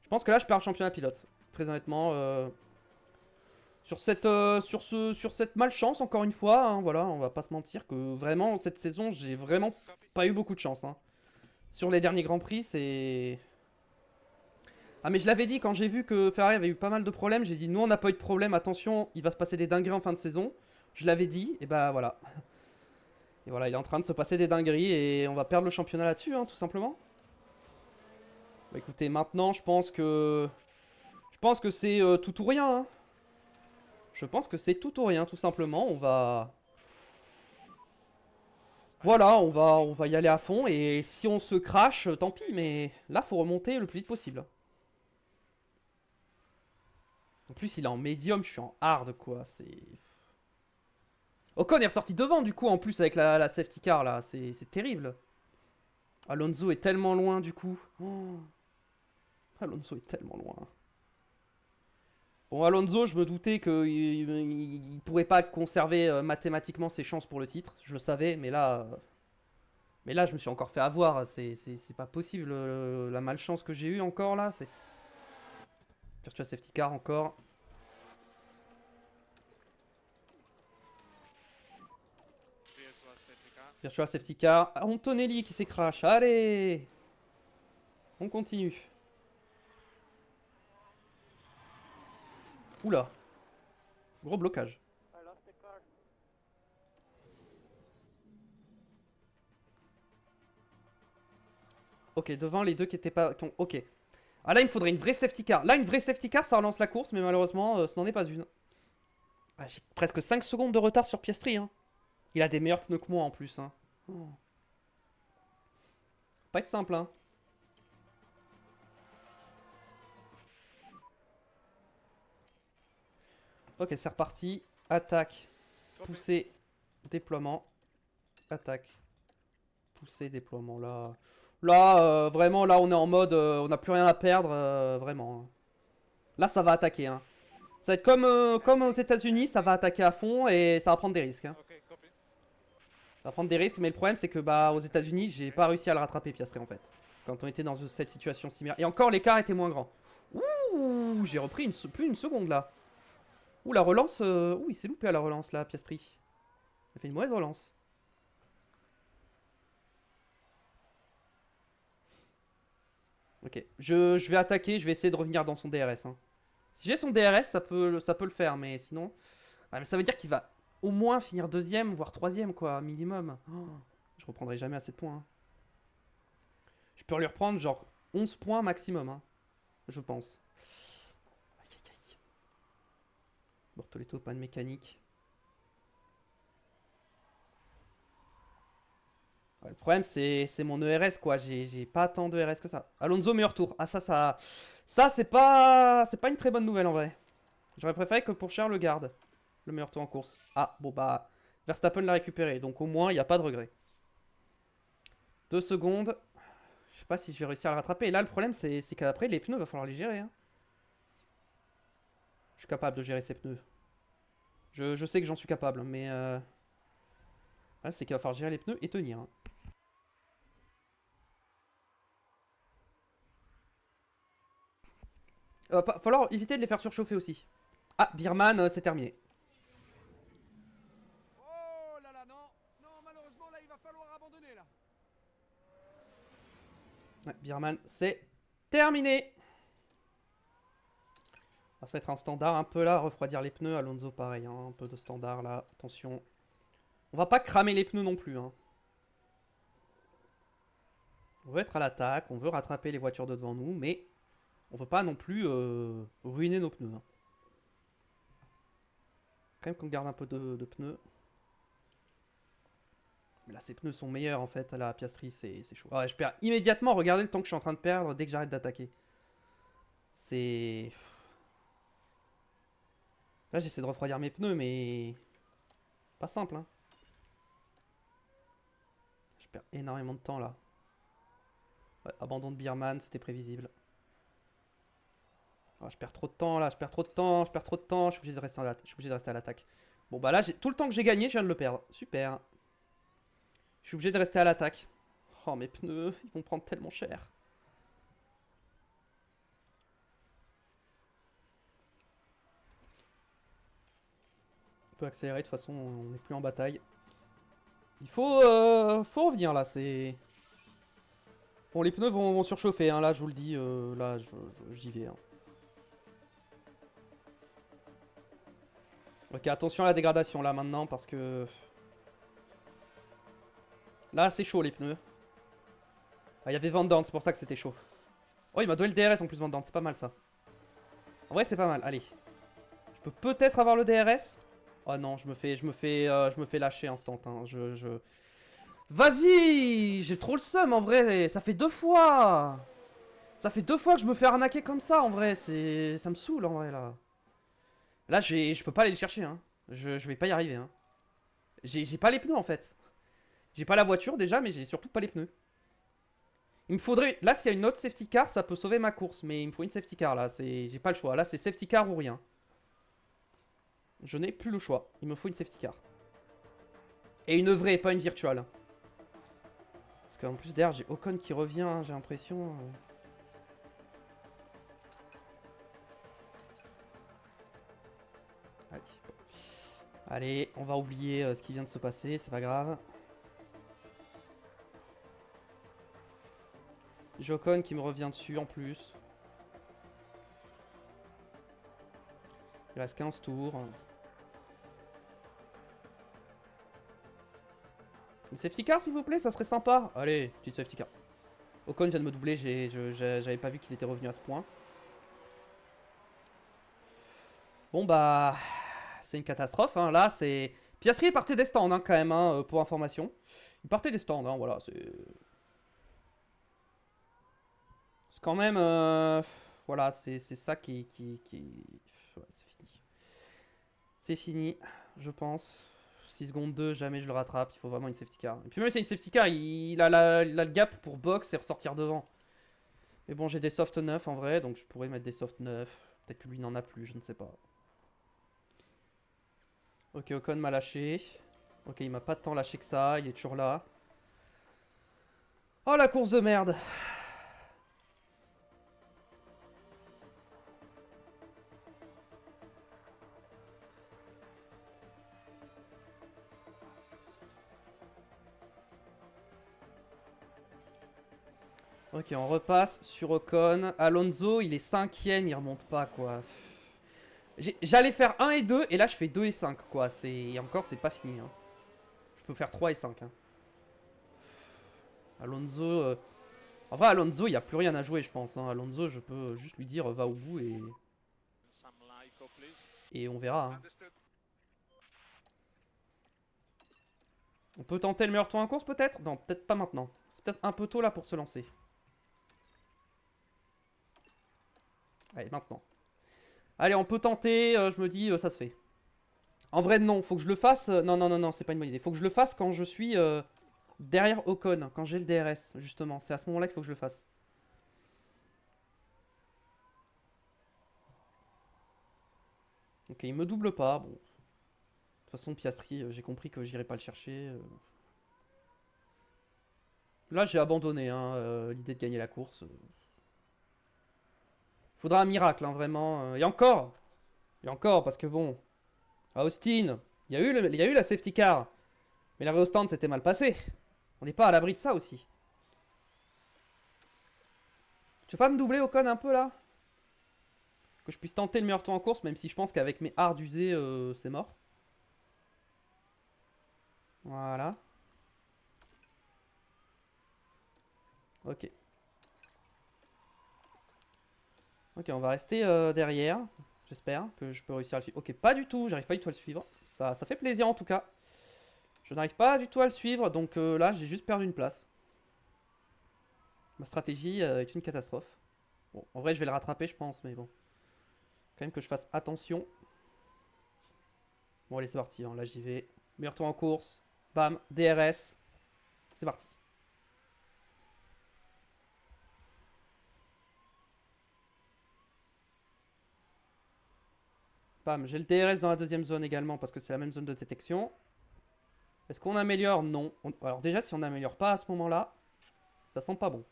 Je pense que là, je perds le championnat pilote. Très honnêtement. Sur cette malchance, encore une fois, hein, voilà, on va pas se mentir que vraiment, cette saison, j'ai vraiment pas eu beaucoup de chance. Hein. Sur les derniers Grands Prix, c'est... ah, mais je l'avais dit, quand j'ai vu que Ferrari avait eu pas mal de problèmes, j'ai dit, nous, on n'a pas eu de problème, attention, il va se passer des dingueries en fin de saison. Je l'avais dit, et bah voilà. Et voilà, il est en train de se passer des dingueries, et on va perdre le championnat là-dessus, hein, tout simplement. Bah écoutez, maintenant, je pense que c'est tout ou rien, hein. Je pense que c'est tout ou rien, tout simplement. On va... voilà, on va y aller à fond. Et si on se crache, tant pis. Mais là, faut remonter le plus vite possible. En plus, il est en médium, je suis en hard, quoi. C'est... Ocon est ressorti devant, du coup, en plus, avec la safety car, là. C'est terrible. Alonso est tellement loin, du coup. Oh. Alonso est tellement loin. Bon, Alonso, je me doutais qu'il pourrait pas conserver mathématiquement ses chances pour le titre. Je le savais, mais là... Mais là, je me suis encore fait avoir. C'est pas possible. La malchance que j'ai eue encore là. C'est. Virtual Safety Car encore. Virtual safety car. Virtual Safety Car. Antonelli qui s'est crash. Allez! On continue. Oula. Gros blocage. I lost the car. Ok, devant les deux qui étaient pas... Ok. Ah là, il me faudrait une vraie safety car. Là, une vraie safety car, ça relance la course, mais malheureusement, ce n'en est pas une. Ah, j'ai presque 5 secondes de retard sur Piastri. Hein. Il a des meilleurs pneus que moi en plus. Hein. Oh. Pas être simple. Hein. Ok, c'est reparti. Attaque. Poussée. Déploiement. Attaque. Poussée, déploiement. Là... Là, vraiment, là, on est en mode, on n'a plus rien à perdre, vraiment. Là, ça va attaquer. Hein. Ça va être comme aux États-Unis, ça va attaquer à fond et ça va prendre des risques. Hein. Ok, copy. Ça va prendre des risques, mais le problème, c'est que bah, aux États-Unis, j'ai pas réussi à le rattraper, Piastri, en fait. Quand on était dans cette situation similaire. Et encore, l'écart était moins grand. Ouh, j'ai repris plus une seconde là. Ouh, la relance. Ouh, il s'est loupé à la relance là, Piastri. Il a fait une mauvaise relance. Ok, je vais attaquer, je vais essayer de revenir dans son DRS. Hein. Si j'ai son DRS, ça peut le faire, mais sinon... Ah, mais ça veut dire qu'il va au moins finir deuxième, voire troisième, quoi, minimum. Oh, je reprendrai jamais assez de points. Hein. Je peux lui reprendre genre 11 points maximum, hein, je pense. Aïe, aïe, aïe. Bortoletto, panne mécanique. Le problème, c'est mon ERS, quoi. J'ai pas tant de ERS que ça. Alonso, meilleur tour. Ah, ça c'est pas une très bonne nouvelle, en vrai. J'aurais préféré que Pourchaire le garde. Le meilleur tour en course. Ah, bon, bah, Verstappen l'a récupéré. Donc, au moins, il n'y a pas de regret. 2 secondes. Je sais pas si je vais réussir à le rattraper. Et là, le problème, c'est qu'après, les pneus, va falloir les gérer. Hein. Je suis capable de gérer ces pneus. Je sais que j'en suis capable, mais... c'est qu'il va falloir gérer les pneus et tenir. Hein. Falloir éviter de les faire surchauffer aussi. Ah, Birman, c'est terminé. Oh là là, non. Non, malheureusement, là, il va falloir abandonner, là. Ouais, Birman, c'est terminé. On va se mettre en standard un peu là, refroidir les pneus. Alonso, pareil, hein, un peu de standard là. Attention. On va pas cramer les pneus non plus. Hein. On veut être à l'attaque, on veut rattraper les voitures de devant nous, mais on veut pas non plus ruiner nos pneus. Hein. Quand même qu'on garde un peu de pneus. Mais là, ces pneus sont meilleurs en fait. La Piastri, c'est chaud. Ah, je perds immédiatement. Regardez le temps que je suis en train de perdre dès que j'arrête d'attaquer. C'est... Là, j'essaie de refroidir mes pneus, mais... Pas simple, hein. Je perds énormément de temps, là. Ouais, abandon de Birman, c'était prévisible. Oh, je perds trop de temps, là. Je perds trop de temps. Je suis obligé de rester à l'attaque. Bon, bah là, tout le temps que j'ai gagné, je viens de le perdre. Super. Je suis obligé de rester à l'attaque. Oh, mes pneus, ils vont prendre tellement cher. On peut accélérer, de toute façon, on n'est plus en bataille. Il faut revenir, là, c'est... Bon, les pneus vont surchauffer, hein, là, je vous le dis. Là, j'y vais. Hein. Ok, attention à la dégradation, là, maintenant, parce que... Là, c'est chaud, les pneus. Ah, il y avait Van Dorn, c'est pour ça que c'était chaud. Oh, il m'a donné le DRS en plus, Van Dorn, c'est pas mal, ça. En vrai, c'est pas mal, allez. Je peux peut-être avoir le DRS. Oh non, je me fais lâcher instant. Hein. Vas-y! J'ai trop le seum en vrai. Ça fait 2 fois. Ça fait 2 fois que je me fais arnaquer comme ça en vrai. Ça me saoule en vrai là. Là, je peux pas aller le chercher. Hein. Je vais pas y arriver. Hein. J'ai pas les pneus en fait. J'ai pas la voiture déjà, mais j'ai surtout pas les pneus. Il me faudrait... Là, s'il y a une autre safety car, ça peut sauver ma course. Mais il me faut une safety car là. J'ai pas le choix. Là, c'est safety car ou rien. Je n'ai plus le choix. Il me faut une safety car. Et une vraie, pas une virtuelle. qu'en plus derrière j'ai Ocon qui revient, hein, j'ai l'impression. Allez. Allez, on va oublier ce qui vient de se passer, c'est pas grave. J'ai Ocon qui me revient dessus en plus. Il reste 15 tours. Une safety car s'il vous plaît, ça serait sympa. Allez, petite safety car. Ocon vient de me doubler, j'avais pas vu qu'il était revenu à ce point. Bon bah, c'est une catastrophe. Hein. Là, c'est... Piastri partait des stands hein, quand même, hein, pour information. Il partait des stands, hein, voilà. C'est quand même... voilà, c'est ça qui... Ouais, c'est fini. C'est fini, je pense. 6 secondes 2, jamais je le rattrape. Il faut vraiment une safety car. Et puis même si c'est une safety car, il a le gap pour box et ressortir devant. Mais bon, j'ai des soft 9 en vrai, donc je pourrais mettre des soft 9. Peut-être que lui n'en a plus, je ne sais pas. Ok, Ocon m'a lâché. Ok, il m'a pas tant lâché que ça, il est toujours là. Oh la course de merde. Ok, on repasse sur Ocon. Alonso, il est 5ème, il remonte pas, quoi. J'allais faire 1 et 2, et là je fais 2 et 5, quoi. Et encore, c'est pas fini. Hein. Je peux faire 3 et 5. Hein. Alonso... En vrai, Alonso, il n'y a plus rien à jouer, je pense. Hein. Alonso, je peux juste lui dire, va au bout, et on verra. Hein. Understood. On peut tenter le meilleur tour en course, peut-être? Non, peut-être pas maintenant. C'est peut-être un peu tôt, là, pour se lancer. Allez, maintenant. Allez, on peut tenter, je me dis, ça se fait. En vrai, non, faut que je le fasse. Non, non, non, non, c'est pas une bonne idée. Faut que je le fasse quand je suis derrière Ocon, quand j'ai le DRS, justement. C'est à ce moment-là qu'il faut que je le fasse. Ok, il me double pas. Bon. De toute façon, Piastri, j'ai compris que j'irai pas le chercher. Là, j'ai abandonné hein, l'idée de gagner la course. Faudra un miracle, hein, vraiment. Et encore, parce que bon, à Austin, il y a eu la safety car. Mais l'arrêt au stand s'était mal passé. On n'est pas à l'abri de ça aussi. Tu veux pas me doubler Ocon un peu là? Que je puisse tenter le meilleur tour en course, même si je pense qu'avec mes hards usés, c'est mort. Voilà. Ok. Ok, on va rester derrière. J'espère que je peux réussir à le suivre. Ok, pas du tout, j'arrive pas du tout à le suivre. Ça fait plaisir en tout cas. Je n'arrive pas du tout à le suivre, donc là j'ai juste perdu une place. Ma stratégie est une catastrophe. Bon, en vrai je vais le rattraper je pense, mais bon. Quand même que je fasse attention. Bon allez c'est parti, hein. Là j'y vais. Meilleur tour en course. Bam, DRS. C'est parti. Bam, j'ai le DRS dans la deuxième zone également parce que c'est la même zone de détection. Est-ce qu'on améliore? Non. Alors déjà, si on n'améliore pas à ce moment-là, ça sent pas bon.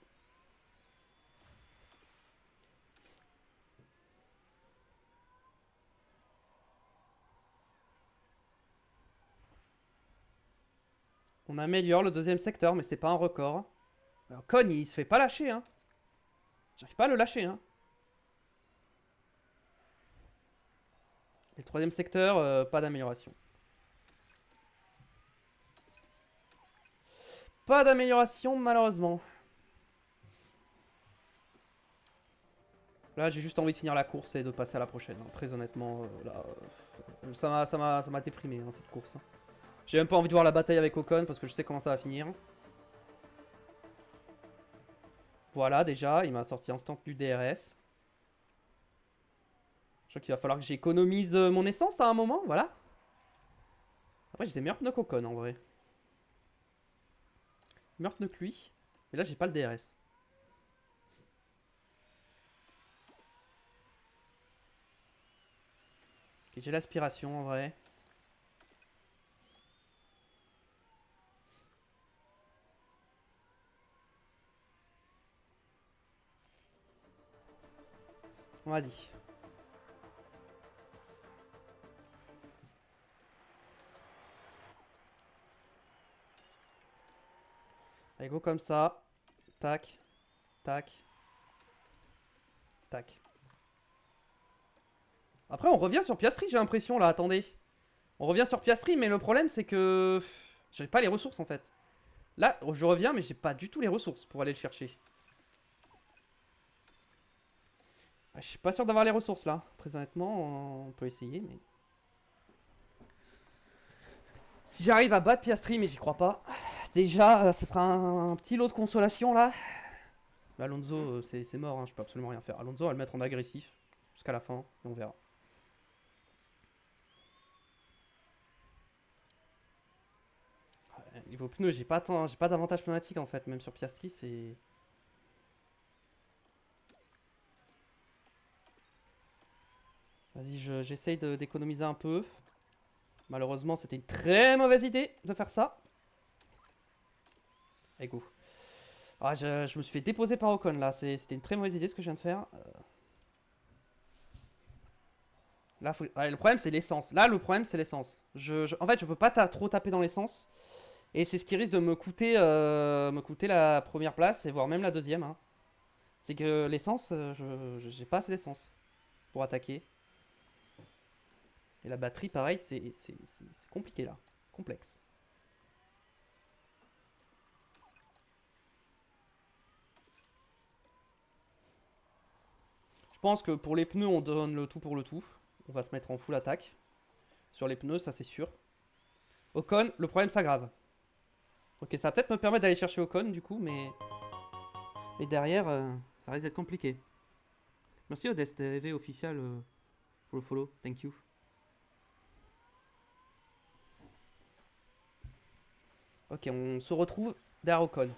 On améliore le deuxième secteur, mais c'est pas un record. Alors, Con, il se fait pas lâcher, hein. J'arrive pas à le lâcher, hein. Et le troisième secteur, pas d'amélioration. Pas d'amélioration, malheureusement. Là, j'ai juste envie de finir la course et de passer à la prochaine. Hein. Très honnêtement, là, ça m'a déprimé, hein, cette course. Hein. J'ai même pas envie de voir la bataille avec Ocon parce que je sais comment ça va finir. Voilà, déjà, il m'a sorti instant du DRS. Je crois qu'il va falloir que j'économise mon essence à un moment, voilà. Après, j'ai des meilleurs pneus qu'Ocon en vrai. Meilleurs pneus que lui. Mais là, j'ai pas le DRS. Ok, j'ai l'aspiration en vrai. Vas-y. Allez, go comme ça. Tac. Tac. Tac. Après, on revient sur Piastri, j'ai l'impression, là. Attendez. On revient sur Piastri, mais le problème, c'est que... j'ai pas les ressources, en fait. Là, je reviens, mais j'ai pas du tout les ressources pour aller le chercher. Je suis pas sûr d'avoir les ressources, là. Très honnêtement, on peut essayer, mais... si j'arrive à battre Piastri, mais j'y crois pas. Déjà, ce sera un petit lot de consolation, là. Mais Alonso, c'est mort, hein, je peux absolument rien faire. Alonso, on va le mettre en agressif jusqu'à la fin, et on verra. Niveau pneus, j'ai pas d'avantage pneumatique en fait, même sur Piastri, c'est... Vas-y, j'essaye d'économiser un peu. Malheureusement, c'était une très mauvaise idée de faire ça. Allez, go. Ah, je me suis fait déposer par Ocon là, c'était une très mauvaise idée ce que je viens de faire. Là, ouais, le problème c'est l'essence. Là, le problème c'est l'essence. En fait, je peux pas trop taper dans l'essence. Et c'est ce qui risque de me coûter la première place et voire même la deuxième. Hein. C'est que l'essence, j'ai pas assez d'essence pour attaquer. Et la batterie, pareil, c'est compliqué là. Complexe. Je pense que pour les pneus, on donne le tout pour le tout. On va se mettre en full attaque. Sur les pneus, ça c'est sûr. Ocon, le problème s'aggrave. Ok, ça va peut-être me permettre d'aller chercher Ocon du coup, mais derrière, ça risque d'être compliqué. Merci Odest, EV official, follow, thank you. Ok, on se retrouve derrière Ocon.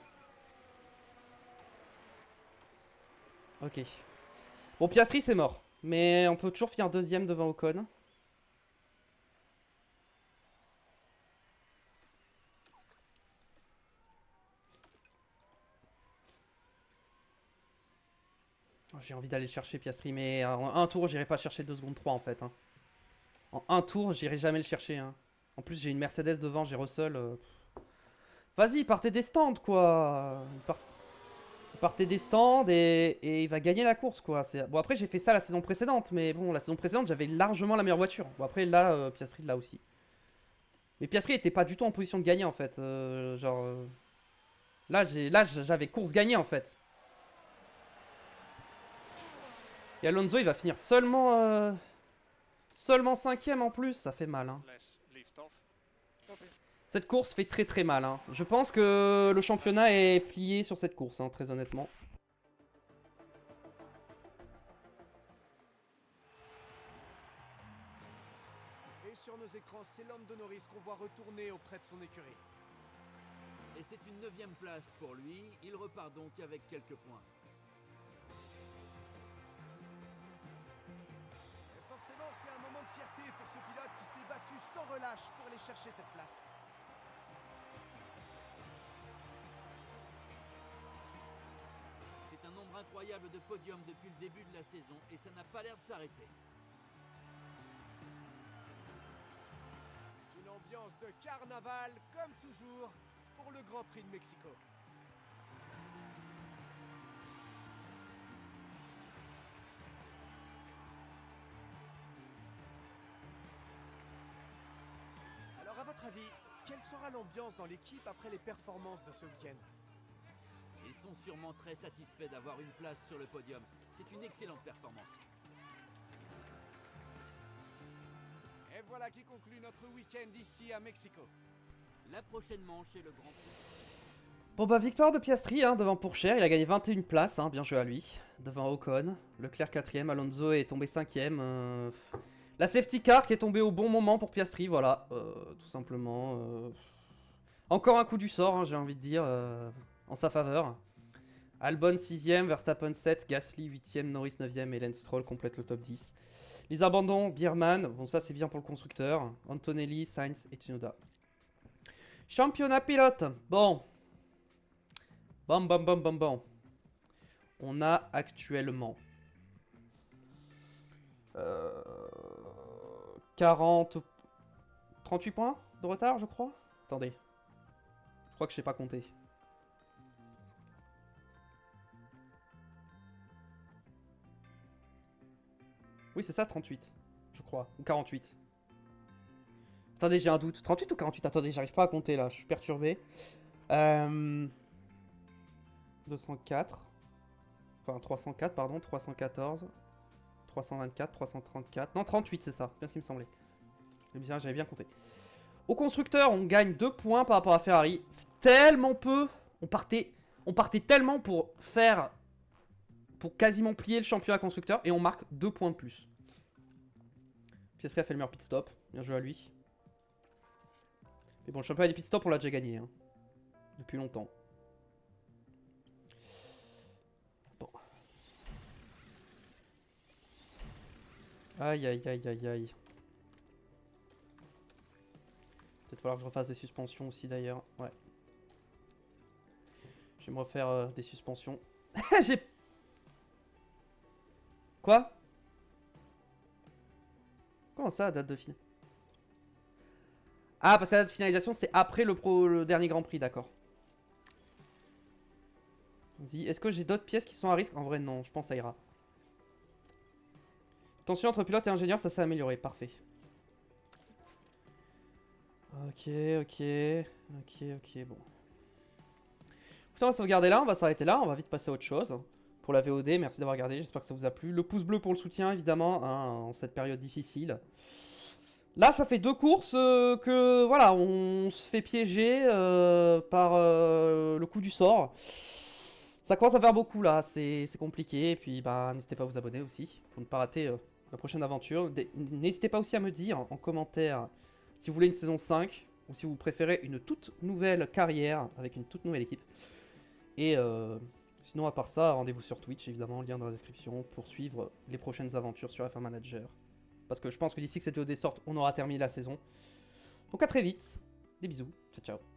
Ok. Bon, Piastri c'est mort, mais on peut toujours finir deuxième devant Ocon. J'ai envie d'aller chercher Piastri, mais en un tour, j'irai pas chercher 2 secondes 3 en fait. Hein. En un tour, j'irai jamais le chercher. Hein. En plus, j'ai une Mercedes devant, j'ai Russell. Vas-y, partez des stands quoi. Partez des stands et il va gagner la course quoi. Bon, après, j'ai fait ça la saison précédente, mais bon, la saison précédente, j'avais largement la meilleure voiture. Bon, après, là, Piastri là aussi. Mais Piastri était pas du tout en position de gagner en fait. Là, j'avais course gagnée en fait. Et Alonso, il va finir seulement 5ème en plus, ça fait mal. Hein. Cette course fait très très mal. Hein. Je pense que le championnat est plié sur cette course, hein, très honnêtement. Et sur nos écrans, c'est Lando Norris qu'on voit retourner auprès de son écurie. Et c'est une 9e place pour lui, il repart donc avec quelques points. Forcément, c'est un moment de fierté pour ce pilote qui s'est battu sans relâche pour aller chercher cette place. C'est un nombre incroyable de podiums depuis le début de la saison et ça n'a pas l'air de s'arrêter. C'est une ambiance de carnaval, comme toujours, pour le Grand Prix de Mexico. Alors, à votre avis, quelle sera l'ambiance dans l'équipe après les performances de ce week-end? Ils sont sûrement très satisfaits d'avoir une place sur le podium. C'est une excellente performance. Et voilà qui conclut notre week-end ici à Mexico. La prochaine manche est le Grand Prix. Bon bah victoire de Piastri hein, devant Pourchaire, il a gagné 21 places, hein, bien joué à lui. Devant Ocon, Leclerc 4ème, Alonso est tombé 5ème. La safety car qui est tombée au bon moment pour Piastri, voilà, tout simplement. Encore un coup du sort, hein, j'ai envie de dire, en sa faveur. Albon 6ème, Verstappen 7, Gasly 8ème, Norris 9ème et Lance Stroll complète le top 10. Les abandons, Bierman, bon ça c'est bien pour le constructeur, Antonelli, Sainz et Tsunoda. Championnat pilote, bon. Bon. On a actuellement 40... 38 points de retard, je crois. Attendez. Je crois que je sais pas compter. Oui, c'est ça, 38. Je crois. Ou 48. Attendez, j'ai un doute. 38 ou 48? Attendez, j'arrive pas à compter là. Je suis perturbé. 204. Enfin, 304, pardon. 314. 324, 334. Non, 38, c'est ça. C'est bien ce qui me semblait. Eh bien, j'avais bien compté. Au constructeur, on gagne 2 points par rapport à Ferrari. C'est tellement peu. On partait tellement pour faire... Pour quasiment plier le championnat constructeur. Et on marque 2 points de plus. Piastri a fait le meilleur pit stop. Bien joué à lui. Mais bon, le championnat des pit stop, on l'a déjà gagné. Hein. Depuis longtemps. Bon. Aïe, aïe, aïe, aïe, aïe. Peut-être falloir que je refasse des suspensions aussi d'ailleurs. Ouais. Je vais me refaire des suspensions. J'ai... Quoi? Comment ça, date de fin? Ah, parce que la date de finalisation, c'est après le dernier Grand Prix, d'accord. Vas-y, est-ce que j'ai d'autres pièces qui sont à risque? En vrai, non, je pense que ça ira. Tension entre pilote et ingénieur, ça s'est amélioré, parfait. Ok, ok, bon. Écoutez, on va sauvegarder là, on va s'arrêter là, on va vite passer à autre chose. Pour la VOD, merci d'avoir regardé, j'espère que ça vous a plu. Le pouce bleu pour le soutien, évidemment, hein, en cette période difficile. Là, ça fait 2 courses que, voilà, on se fait piéger par le coup du sort. Ça commence à faire beaucoup, là, c'est compliqué. Et puis, bah, n'hésitez pas à vous abonner aussi, pour ne pas rater la prochaine aventure. N'hésitez pas aussi à me dire en commentaire si vous voulez une saison 5, ou si vous préférez une toute nouvelle carrière, avec une toute nouvelle équipe. Et... sinon, à part ça, rendez-vous sur Twitch, évidemment, lien dans la description, pour suivre les prochaines aventures sur F1 Manager. Parce que je pense que d'ici que cette VOD sorte, on aura terminé la saison. Donc à très vite, des bisous, ciao ciao.